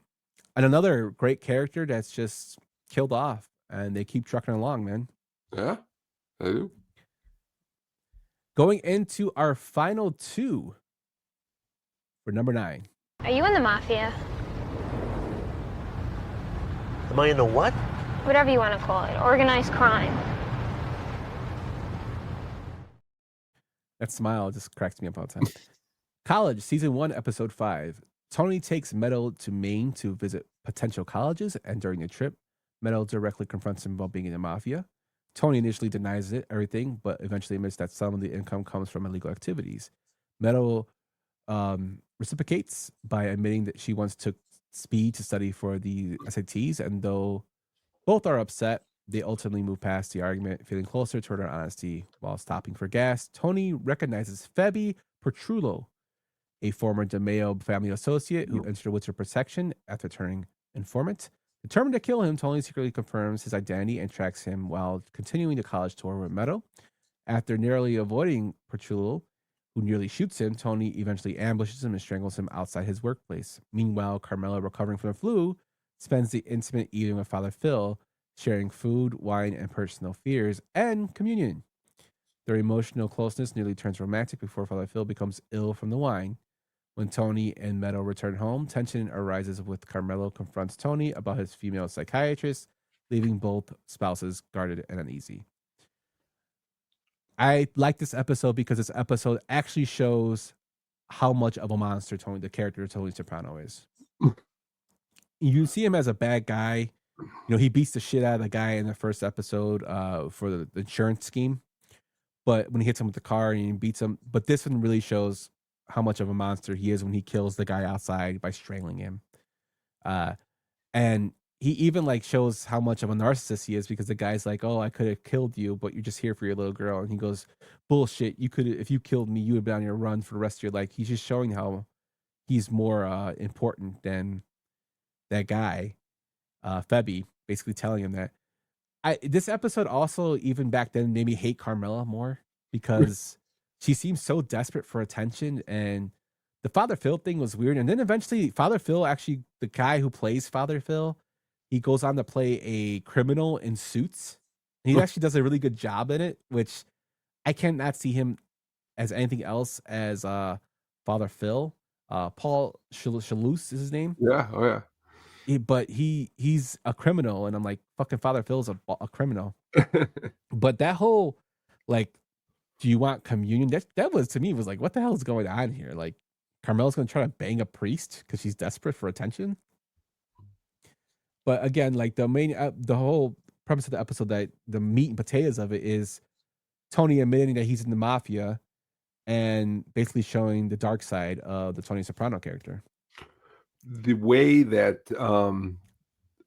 another great character that's just killed off, and they keep trucking along, man. Yeah, they do. Going into our final two for number 9. Are you in the mafia? Am I in the what? Whatever you want to call it. Organized crime. That smile just cracks me up all the time. College, Season 1, Episode 5. Tony takes Meadow to Maine to visit potential colleges, and during the trip, Meadow directly confronts him about being in the mafia. Tony initially denies everything, but eventually admits that some of the income comes from illegal activities. Meadow reciprocates by admitting that she once took speed to study for the SATs, and though both are upset, they ultimately move past the argument, feeling closer toward her honesty. While stopping for gas, Tony recognizes Febby Petrullo, a former DeMeo family associate who entered with her protection after turning informant. Determined to kill him, Tony secretly confirms his identity and tracks him while continuing the college tour with Meadow. After narrowly avoiding Petrullo, who nearly shoots him, Tony eventually ambushes him and strangles him outside his workplace. Meanwhile, Carmela, recovering from the flu, spends the intimate evening with Father Phil, sharing food, wine, and personal fears, and communion. Their emotional closeness nearly turns romantic before Father Phil becomes ill from the wine. When Tony and Meadow return home, tension arises with Carmelo confronts Tony about his female psychiatrist, leaving both spouses guarded and uneasy. I like this episode because this episode actually shows how much of a monster the character of Tony Soprano is. You see him as a bad guy he beats the shit out of the guy in the first episode for the insurance scheme. But when he hits him with the car and he beats him, but this one really shows how much of a monster he is when he kills the guy outside by strangling him. And he even like shows how much of a narcissist he is, because the guy's like, "Oh, I could have killed you, but you're just here for your little girl." And he goes, "Bullshit! You could, if you killed me, you would have been on your run for the rest of your life." He's just showing how he's more important than that guy, Febby, basically telling him that. This episode also, even back then, made me hate Carmela more, because she seems so desperate for attention, and the Father Phil thing was weird. And then eventually Father Phil, actually the guy who plays Father Phil, he goes on to play a criminal in Suits. And he actually does a really good job in it, which I cannot see him as anything else as Father Phil. Paul Chalouse is his name. Yeah, oh yeah. But he's a criminal, and I'm like, fucking Father Phil's a criminal. But that whole, like, do you want communion? That was, to me, was like, what the hell is going on here? Like, Carmela's gonna try to bang a priest because she's desperate for attention. But again, like the whole premise of the episode, that the meat and potatoes of it is Tony admitting that he's in the mafia and basically showing the dark side of the Tony Soprano character. The way that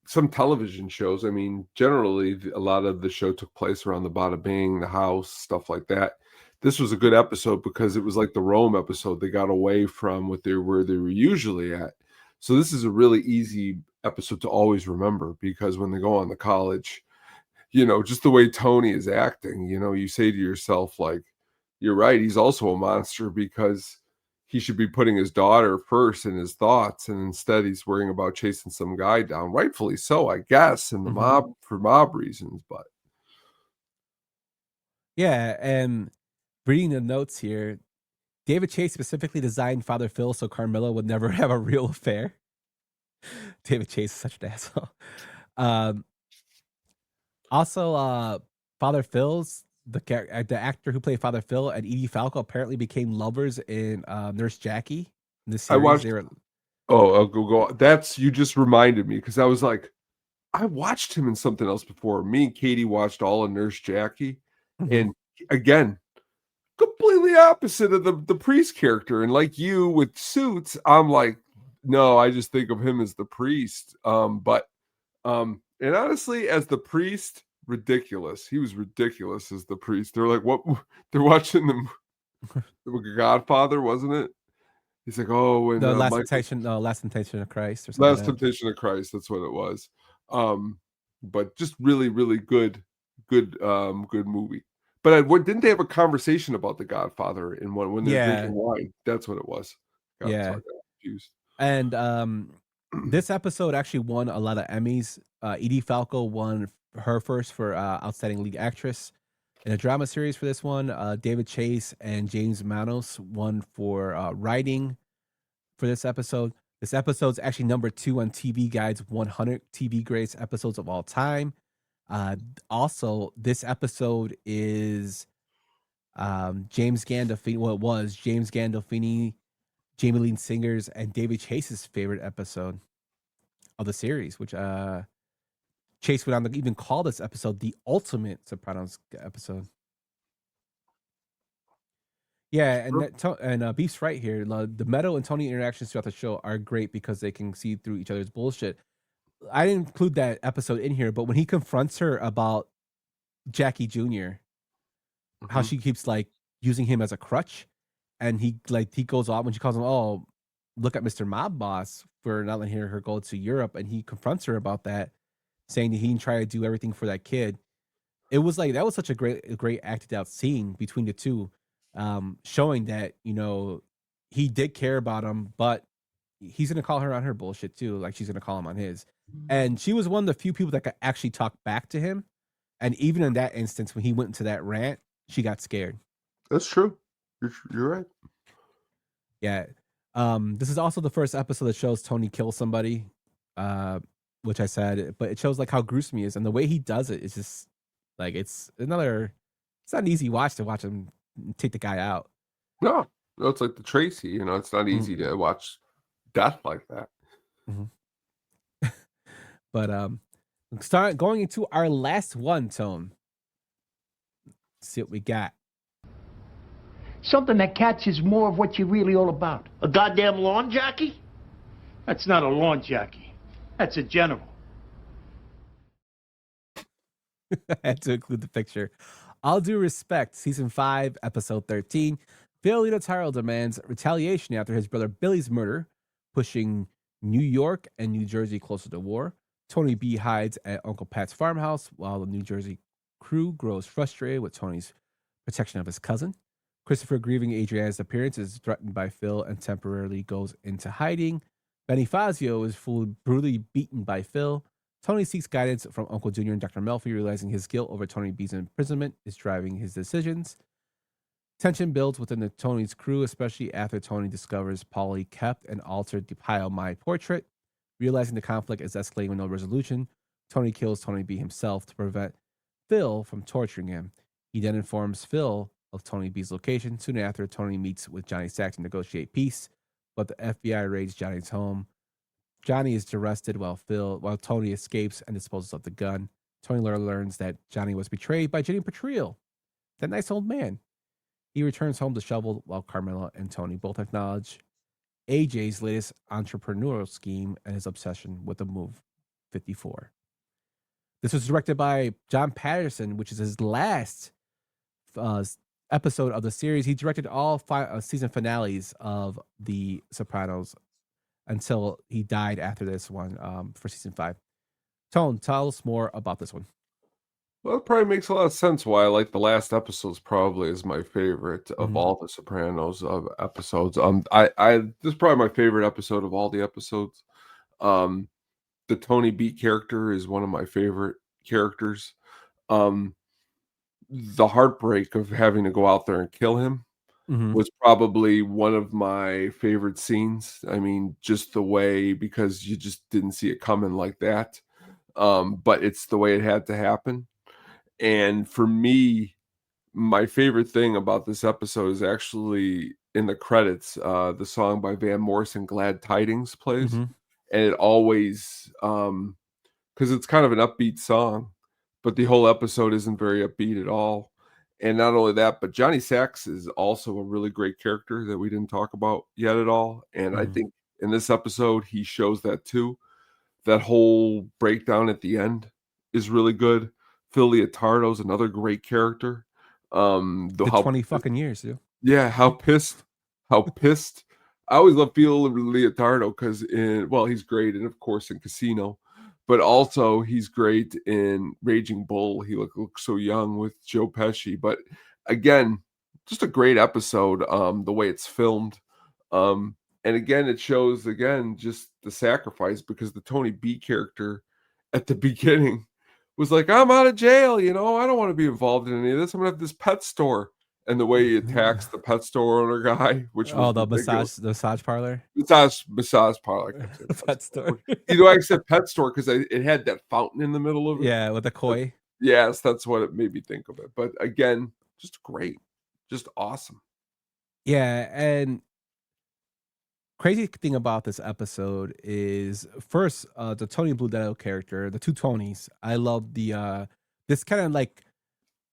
some television shows, I mean, generally a lot of the show took place around the Bada Bing, the house, stuff like that. This was a good episode because it was like the Rome episode. They got away from where they were usually at. So this is a really easy episode to always remember, because when they go on the college, just the way Tony is acting, you say to yourself, like, you're right, he's also a monster, because he should be putting his daughter first in his thoughts, and instead he's worrying about chasing some guy down. Rightfully so, I guess, in the mob, for mob reasons, but yeah. And reading the notes here, David Chase specifically designed Father Phil so Carmela would never have a real affair. David Chase is such an asshole. Also, Father Phil's the actor who played Father Phil and Edie Falco apparently became lovers in Nurse Jackie. In this series, I watched. I'll go. That's, you just reminded me, because I was like, I watched him in something else before. Me and Katie watched all of Nurse Jackie, and again, completely opposite of the priest character. And like you with Suits, I'm like, no, I just think of him as the priest. And honestly, as the priest, ridiculous. He was ridiculous as the priest. They're like, what? They're watching the Godfather, wasn't it? He's like, oh, and Last Temptation of Christ, or something. Last Temptation of Christ. That's what it was. But just really, really good movie. But didn't they have a conversation about the Godfather in one when they're drinking wine? That's what it was. So I got confused. And this episode actually won a lot of Emmys. Edie Falco won her first for Outstanding Lead Actress in a drama series for this one. David Chase and James Manos won for writing for this episode. This episode's actually number 2 on TV Guide's 100 TV greatest episodes of all time. Also, this episode is James Gandolfini. Well, it was James Gandolfini, Jamie Lee Singer's, and David Chase's favorite episode of the series, which Chase went on to even call this episode the ultimate Sopranos episode. Yeah, and Beef's right here. The Meadow and Tony interactions throughout the show are great because they can see through each other's bullshit. I didn't include that episode in here, but when he confronts her about Jackie Jr., how she keeps like using him as a crutch, and he goes off when she calls him, "Oh, look at Mr. Mob Boss for not letting her go to Europe," and he confronts her about that, saying that he didn't try to do everything for that kid. It was like that was such a great acted out scene between the two, showing that he did care about him, but he's gonna call her on her bullshit too, like she's gonna call him on his. And she was one of the few people that could actually talk back to him. And even in that instance, when he went into that rant, she got scared. That's true. You're right. Yeah. This is also the first episode that shows Tony kill somebody, which I said, but it shows like how gruesome he is, and the way he does it is just like it's not an easy watch to watch him take the guy out. No, it's like the Tracy. It's not easy to watch death like that. But Going into our last one, Tone. Let's see what we got. Something that catches more of what you're really all about. A goddamn lawn jockey? That's not a lawn jockey. That's a general. I had to include the picture. All Due Respect, Season 5, Episode 13. Phil Leotaro demands retaliation after his brother Billy's murder, pushing New York and New Jersey closer to war. Tony B hides at Uncle Pat's farmhouse while the New Jersey crew grows frustrated with Tony's protection of his cousin. Christopher, grieving Adriana's appearance, is threatened by Phil and temporarily goes into hiding. Benny Fazio is brutally beaten by Phil. Tony seeks guidance from Uncle Junior and Dr. Melfi, realizing his guilt over Tony B's imprisonment is driving his decisions. Tension builds within the Tony's crew, especially after Tony discovers Paulie kept and altered the Pile My portrait. Realizing the conflict is escalating with no resolution, Tony kills Tony B himself to prevent Phil from torturing him. He then informs Phil of Tony B's location. Soon after, Tony meets with Johnny Sack to negotiate peace, but the FBI raids Johnny's home. Johnny is arrested while Tony escapes and disposes of the gun. Tony learns that Johnny was betrayed by Jenny Petriel, that nice old man. He returns home to shovel while Carmela and Tony both acknowledge AJ's latest entrepreneurial scheme and his obsession with the Move 54. This was directed by John Patterson, which is his last episode of the series. He directed all 5 season finales of The Sopranos until he died after this one for season 5. Tone, tell us more about this one. Well, it probably makes a lot of sense why I like the last episodes. Probably is my favorite of all the Sopranos episodes. This is probably my favorite episode of all the episodes. The Tony B character is one of my favorite characters. The heartbreak of having to go out there and kill him was probably one of my favorite scenes. I mean, just the way, because you just didn't see it coming like that. But it's the way it had to happen. And for me, my favorite thing about this episode is actually in the credits, the song by Van Morrison, Glad Tidings, plays. And it always, because it's kind of an upbeat song, but the whole episode isn't very upbeat at all. And not only that, but Johnny Sachs is also a really great character that we didn't talk about yet at all. And I think in this episode, he shows that too. That whole breakdown at the end is really good. Phil Leotardo's another great character. The 20 fucking years, yeah. Yeah, how pissed. I always love Phil Leotardo because he's great, and of course in Casino, but also he's great in Raging Bull. He looks so young with Joe Pesci. But again, just a great episode. The way it's filmed, and again, it shows just the sacrifice, because the Tony B character at the beginning was like, I'm out of jail, I don't want to be involved in any of this. I'm gonna have this pet store. And the way he attacks the pet store owner guy, which was the massage parlor, massage parlor, pet store. I said pet store because it had that fountain in the middle of it. Yeah, with the koi. Yes, that's what it made me think of it. But again, just great, just awesome. Yeah, and crazy thing about this episode is first the Tony Bludetto character, the two Tonys. I love this kind of like,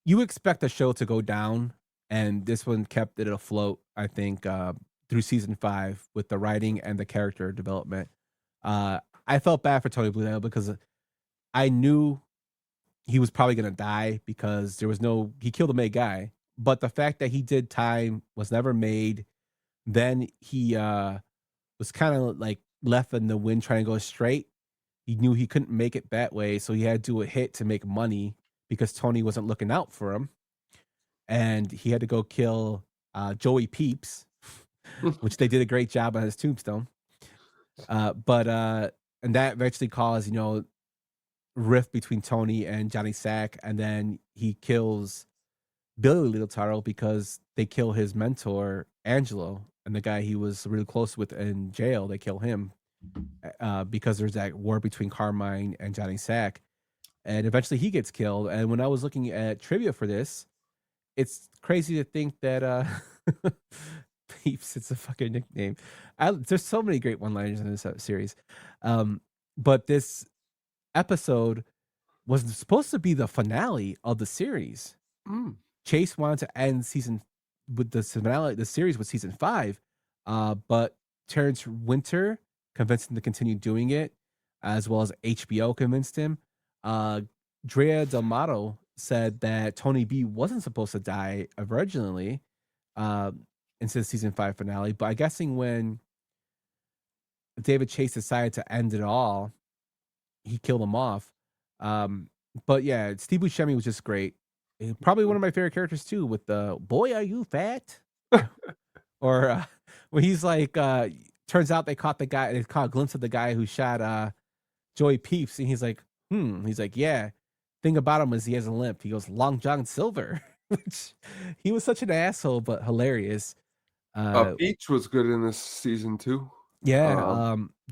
you expect the show to go down. And this one kept it afloat, I think, through season 5 with the writing and the character development. I felt bad for Tony Bludetto because I knew he was probably going to die because he killed a main guy. But the fact that he did time, was never made. Then he was kind of like left in the wind trying to go straight. He knew he couldn't make it that way. So he had to do a hit to make money because Tony wasn't looking out for him. And he had to go kill Joey Peeps, which they did a great job on his tombstone. And that eventually caused, rift between Tony and Johnny Sack. And then he kills Billy Leotaro because they kill his mentor, Angelo, and the guy he was really close with in jail. They kill him because there's that war between Carmine and Johnny Sack. And eventually he gets killed. And when I was looking at trivia for this, it's crazy to think that Peeps, it's a fucking nickname. There's so many great one-liners in this series. But this episode was supposed to be the finale of the series. Chase wanted to end season with the finale, the series with season 5, but Terrence Winter convinced him to continue doing it, as well as HBO convinced him. Drea D'Amato said that Tony B wasn't supposed to die originally into the season 5 finale, but I'm guessing when David Chase decided to end it all, he killed him off. But yeah, Steve Buscemi was just great. Probably one of my favorite characters too, with the "Boy, are you fat?" or when he's like, turns out they caught a glimpse of the guy who shot Joey Peeps, and he's like, he's like, yeah. Thing about him is he has a limp. He goes, Long John Silver, which he was such an asshole, but hilarious. Beach was good in this season too. Yeah,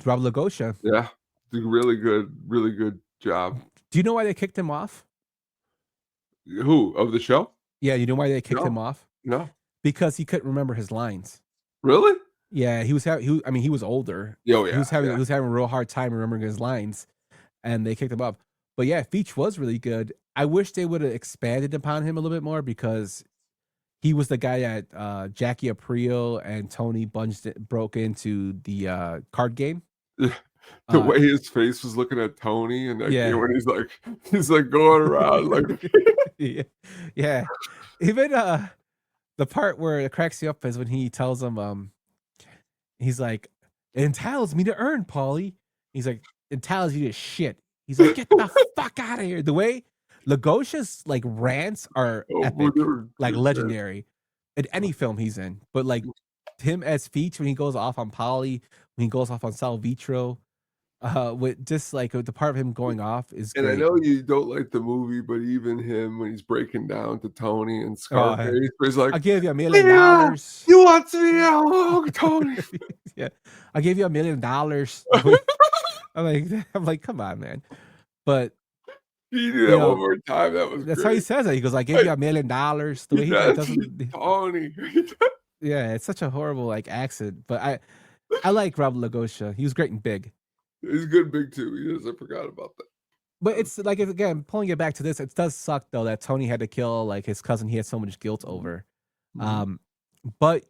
Rob Lagosha. Yeah, did really good job. Do you know why they kicked him off? Who of the show? Yeah, you know why they kicked him off? No, because he couldn't remember his lines. Really? Yeah, he was older. Oh, yeah, he was having a real hard time remembering his lines, and they kicked him off. But yeah, Feach was really good. I wish they would have expanded upon him a little bit more, because he was the guy that Jackie Aprile and Tony broke into the card game. The way his face was looking at Tony, and when he's like going around like yeah. Even the part where it cracks you up is when he tells him he's like, it entitles me to earn, Paulie. He's like, it entitles you to shit. He's like, get the fuck out of here. The way Lagosha's like rants are epic, like legendary in any film he's in. But like him as Feach when he goes off on Polly, when he goes off on Sal Vitro, with just like the part of him going off is great. And I know you don't like the movie, but even him when he's breaking down to Tony and Scarface, where he's like, I'll give you $1 million. You want to be out, Tony? Yeah, I'll give you $1 million. I'm like, come on, man. But he did that one more time. That's great. How he says it. He goes, I gave you $1 million. The way he doesn't, Tony. Yeah, it's such a horrible like accent. But I like Rob Lagosha. He was great and Big. He's good Big too. He is. I forgot about that. But it's like, again, pulling it back to this, it does suck though that Tony had to kill like his cousin he had so much guilt over. But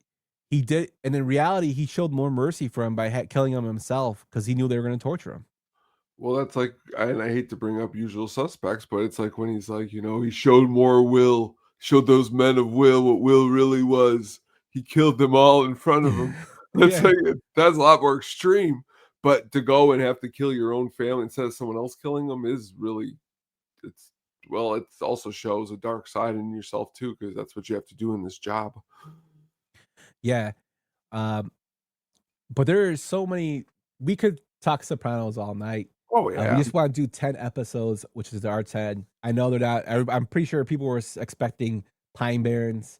he did, and in reality, he showed more mercy for him by killing him himself, because he knew they were going to torture him. Well, that's like, and I hate to bring up Usual Suspects, but it's like when he's like, he showed more will, showed those men of will what will really was. He killed them all in front of him. That's that's a lot more extreme. But to go and have to kill your own family instead of someone else killing them is really, it also shows a dark side in yourself too, because that's what you have to do in this job. Yeah. But there are so many, we could talk Sopranos all night. Oh, yeah. We just want to do 10 episodes, which is our 10. I know they're not, I'm pretty sure people were expecting Pine Barrens.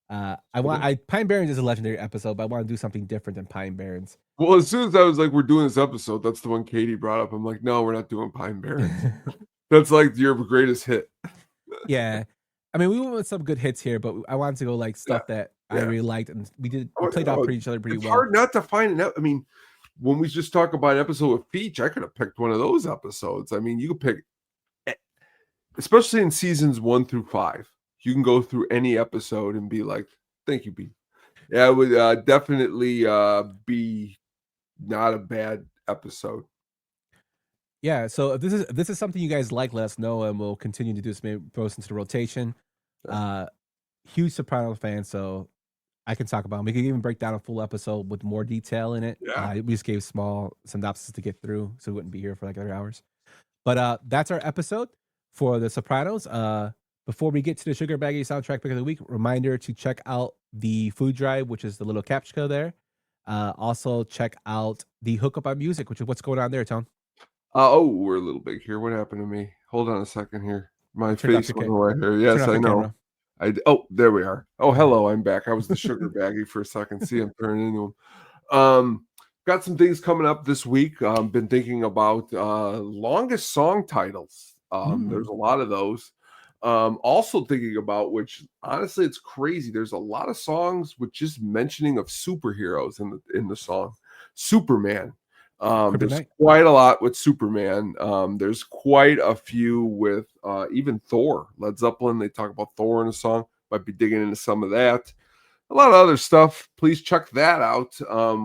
Pine Barrens is a legendary episode, but I want to do something different than Pine Barrens. Well, as soon as I was like, we're doing this episode, that's the one Katie brought up. I'm like, no, we're not doing Pine Barrens. That's like your greatest hit. Yeah. I mean, we went with some good hits here, but I wanted to go like stuff that I really liked, and we played off each other pretty well. It's hard not to find it. I mean, when we just talk about an episode with Feach, I could have picked one of those episodes. I mean, you could pick, especially in seasons 1 through 5, you can go through any episode and be like, thank you, B. Yeah, it would definitely be not a bad episode. Yeah, so if this is something you guys like, let us know, and we'll continue to do this. Maybe throw us into the rotation. Huge Sopranos fan, so I can talk about them. We can even break down a full episode with more detail in it. Yeah. We just gave small synopsis to get through, so we wouldn't be here for like other hours. But that's our episode for the Sopranos. Before we get to the Sugar Baggy soundtrack pick of the week, reminder to check out the food drive, which is the little captcha there. Also check out the Hookup on Music, which is what's going on there, Tone. We're a little big here. What happened to me? Hold on a second here. My face went away here. Yes, I know. There we are. Oh, hello, I'm back. I was the Sugar Baggy for a second. See, I'm turning into him. Got some things coming up this week. Been thinking about longest song titles. There's a lot of those. Also thinking about, which honestly, it's crazy. There's a lot of songs with just mentioning of superheroes in the song. Superman. There's Kryptonite? quite a lot with Superman. There's quite a few with even Thor. Led Zeppelin, they talk about Thor in a song. Might be digging into some of that. A lot of other stuff. Please check that out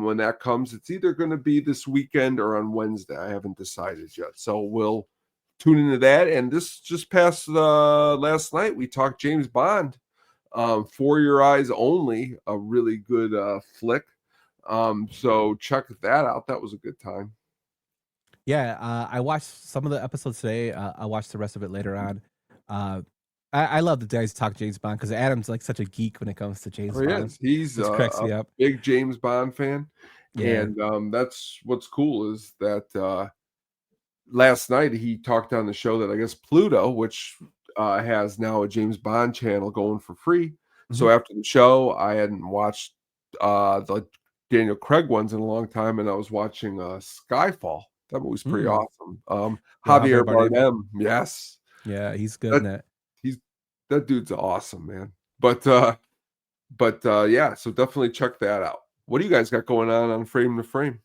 when that comes. It's either going to be this weekend or on Wednesday. I haven't decided yet. So we'll tune into that. And this just past last night, we talked James Bond, For Your Eyes Only, a really good flick. So check that out. That was a good time. Yeah, I watched some of the episodes today. I'll watch the rest of it later on. I love the guys talk James Bond because Adam's like such a geek when it comes to James Bond. He's Just cracks me a up. big James Bond fan. Yeah. And that's what's cool is that last night he talked on the show that I guess Pluto, which has now a James Bond channel going for free. So after the show, I hadn't watched the Daniel Craig ones in a long time, and I was watching Skyfall. That movie's pretty awesome. Javier Bardem, yes. Yeah, he's good in that. That dude's awesome, man. But yeah, so definitely check that out. What do you guys got going on Frame to Frame?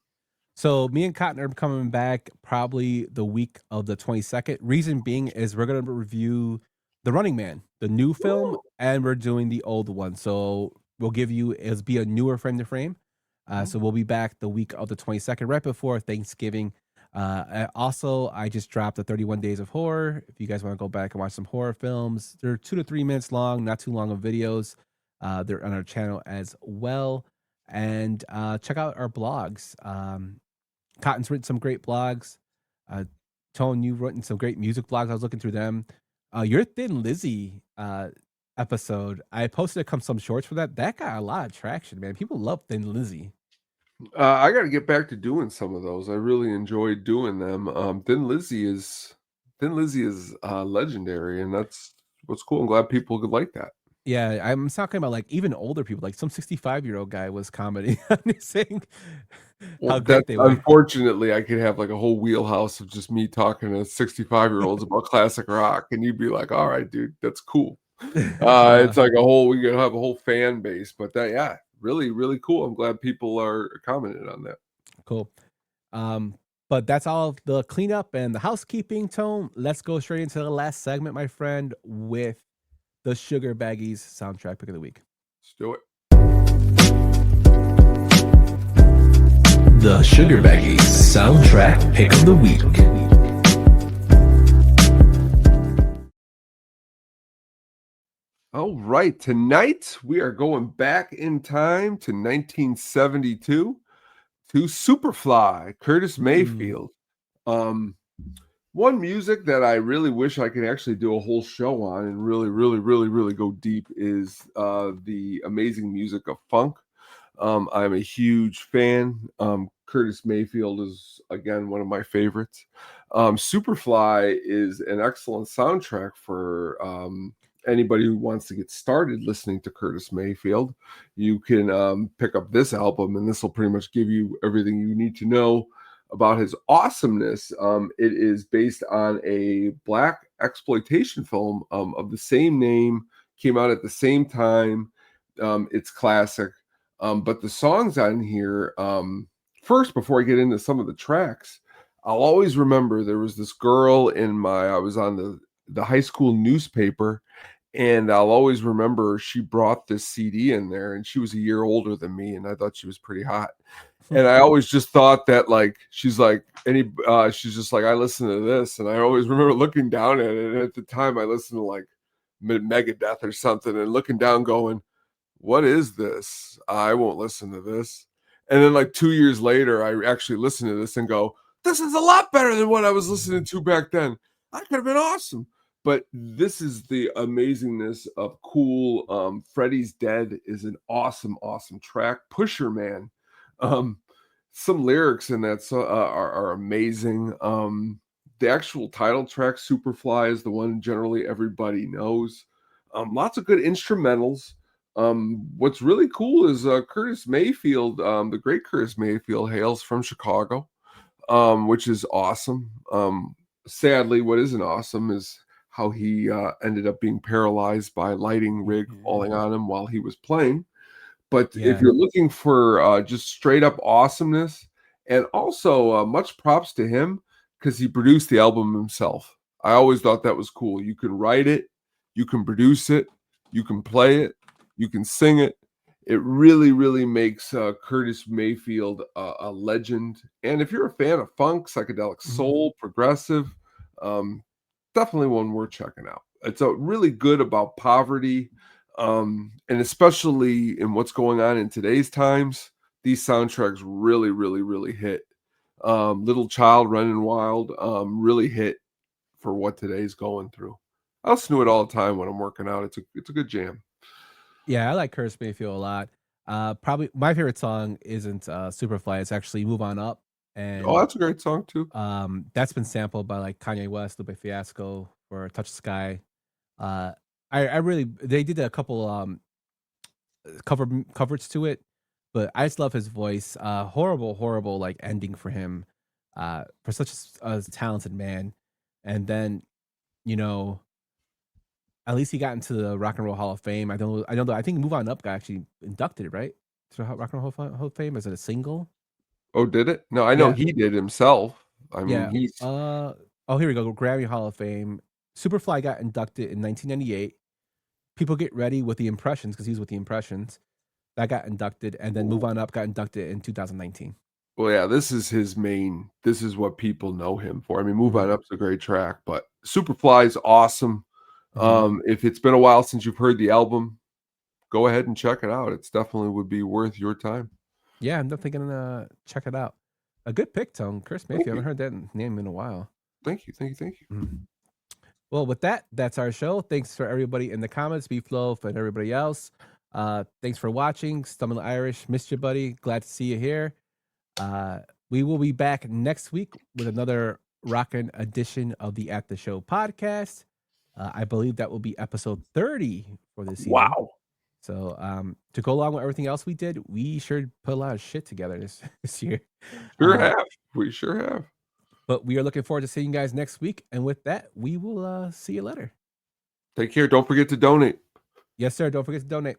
So me and Cotton are coming back probably the week of the 22nd. Reason being is we're going to review The Running Man, the new film, and we're doing the old one. So we'll give you, it'll be a newer Frame to Frame. So we'll be back the week of the 22nd, right before Thanksgiving. Also, I just dropped the 31 Days of Horror. If you guys want to go back and watch some horror films, they're 2 to 3 minutes long, not too long of videos. They're on our channel as well. And check out our blogs. Cotton's written some great blogs. Tone, you've written some great music blogs. I was looking through them. Your Thin Lizzy episode, I posted some shorts for that. That got a lot of traction, man. People love Thin Lizzy. I got to get back to doing some of those. I really enjoyed doing them. Thin Lizzy is legendary, and that's what's cool. I'm glad people could like that. Yeah, I'm talking about like even older people, like some 65-year-old guy was commenting saying how great they were. Unfortunately, I could have like a whole wheelhouse of just me talking to 65-year-olds about classic rock, and you'd be like, "All right, dude, that's cool." It's like we could have a whole fan base, but yeah, really, really cool. I'm glad people are commenting on that. Cool. But that's all of the cleanup and the housekeeping, Tone. Let's go straight into the last segment, my friend, with the Sugar Baggies soundtrack pick of the week. Let's do it. The Sugar Baggies soundtrack pick of the week. All right, tonight we are going back in time to 1972 to Superfly, Curtis Mayfield. One music that I really wish I could actually do a whole show on and really go deep is the amazing music of funk. I'm a huge fan. Curtis Mayfield is, again, one of my favorites. Superfly is an excellent soundtrack for anybody who wants to get started listening to Curtis Mayfield. You can pick up this album, and this will pretty much give you everything you need to know about his awesomeness. It is based on a black exploitation film of the same name, came out at the same time. It's classic. But the songs on here, first, before I get into some of the tracks, I'll always remember there was this girl I was on the high school newspaper, and I'll always remember she brought this CD in there, and she was a year older than me, and I thought she was pretty hot. And I always just thought that she's just like, I listen to this. And I always remember looking down at it. And at the time I listened to like Megadeth or something and looking down going, what is this? I won't listen to this. And then like 2 years later, I actually listened to this and go, this is a lot better than what I was listening to back then. I could have been awesome. But this is the amazingness of cool. Freddy's Dead is an awesome track. Pusher Man. Some lyrics in that are amazing. The actual title track, Superfly, is the one generally everybody knows. Lots of good instrumentals. What's really cool is Curtis Mayfield, the great Curtis Mayfield, hails from Chicago, which is awesome. Sadly, what isn't awesome is how he ended up being paralyzed by a lighting rig falling on him while he was playing. But if you're looking for just straight up awesomeness And also, much props to him because he produced the album himself. I always thought that was cool. You can write it, you can produce it, you can play it, you can sing it. It really, really makes Curtis Mayfield a legend. And if you're a fan of funk, psychedelic soul, progressive, definitely one worth checking out. It's really good about poverty, and especially in what's going on in today's times. These soundtracks really, really, really hit. Little Child Running Wild really hit for what today's going through. I listen to it all the time when I'm working out. It's a good jam. Yeah, I like Curtis Mayfield a lot. Probably my favorite song isn't Superfly. It's actually Move On Up. And that's a great song too. That's been sampled by like Kanye West, Lupe Fiasco for Touch the Sky. I really, they did a couple coverage to it, but I just love his voice. Horrible like ending for him, for such a talented man. And then, at least he got into the Rock and Roll Hall of Fame. I don't know. I think Move On Up got actually inducted, right? To Rock and Roll Hall of Fame. Is it a single? Oh, did it? No, I know he did himself. I mean, he's. Here we go. Grammy Hall of Fame. Superfly got inducted in 1998. People Get Ready with the Impressions, because he was with the Impressions. That got inducted, and then Move On Up got inducted in 2019. Well, yeah, this is his main. This is what people know him for. I mean, Move On Up's a great track, but Superfly's awesome. If it's been a while since you've heard the album, go ahead and check it out. It's definitely would be worth your time. Yeah, I'm definitely gonna check it out. A good pick, Tone. Chris Mayfield. I haven't heard that name in a while. Thank you. Mm-hmm. Well, with that, that's our show. Thanks for everybody in the comments, Beef Loaf, and everybody else. Thanks for watching. Stumbling Irish, missed you, buddy. Glad to see you here. We will be back next week with another rockin' edition of the At the Show podcast. I believe that will be episode 30 for this season. Wow. So to go along with everything else we did, we sure put a lot of shit together this year. We sure have. But we are looking forward to seeing you guys next week. And with that, we will see you later. Take care. Don't forget to donate. Yes, sir. Don't forget to donate.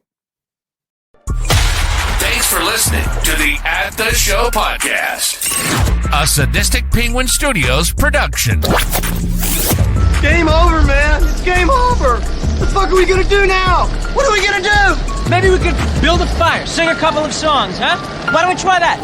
Thanks for listening to the At the Show podcast, a Sadistic Penguin Studios production. Game over, man. It's game over. What the fuck are we gonna do now? What are we gonna do? Maybe we could build a fire, sing a couple of songs, huh? Why don't we try that?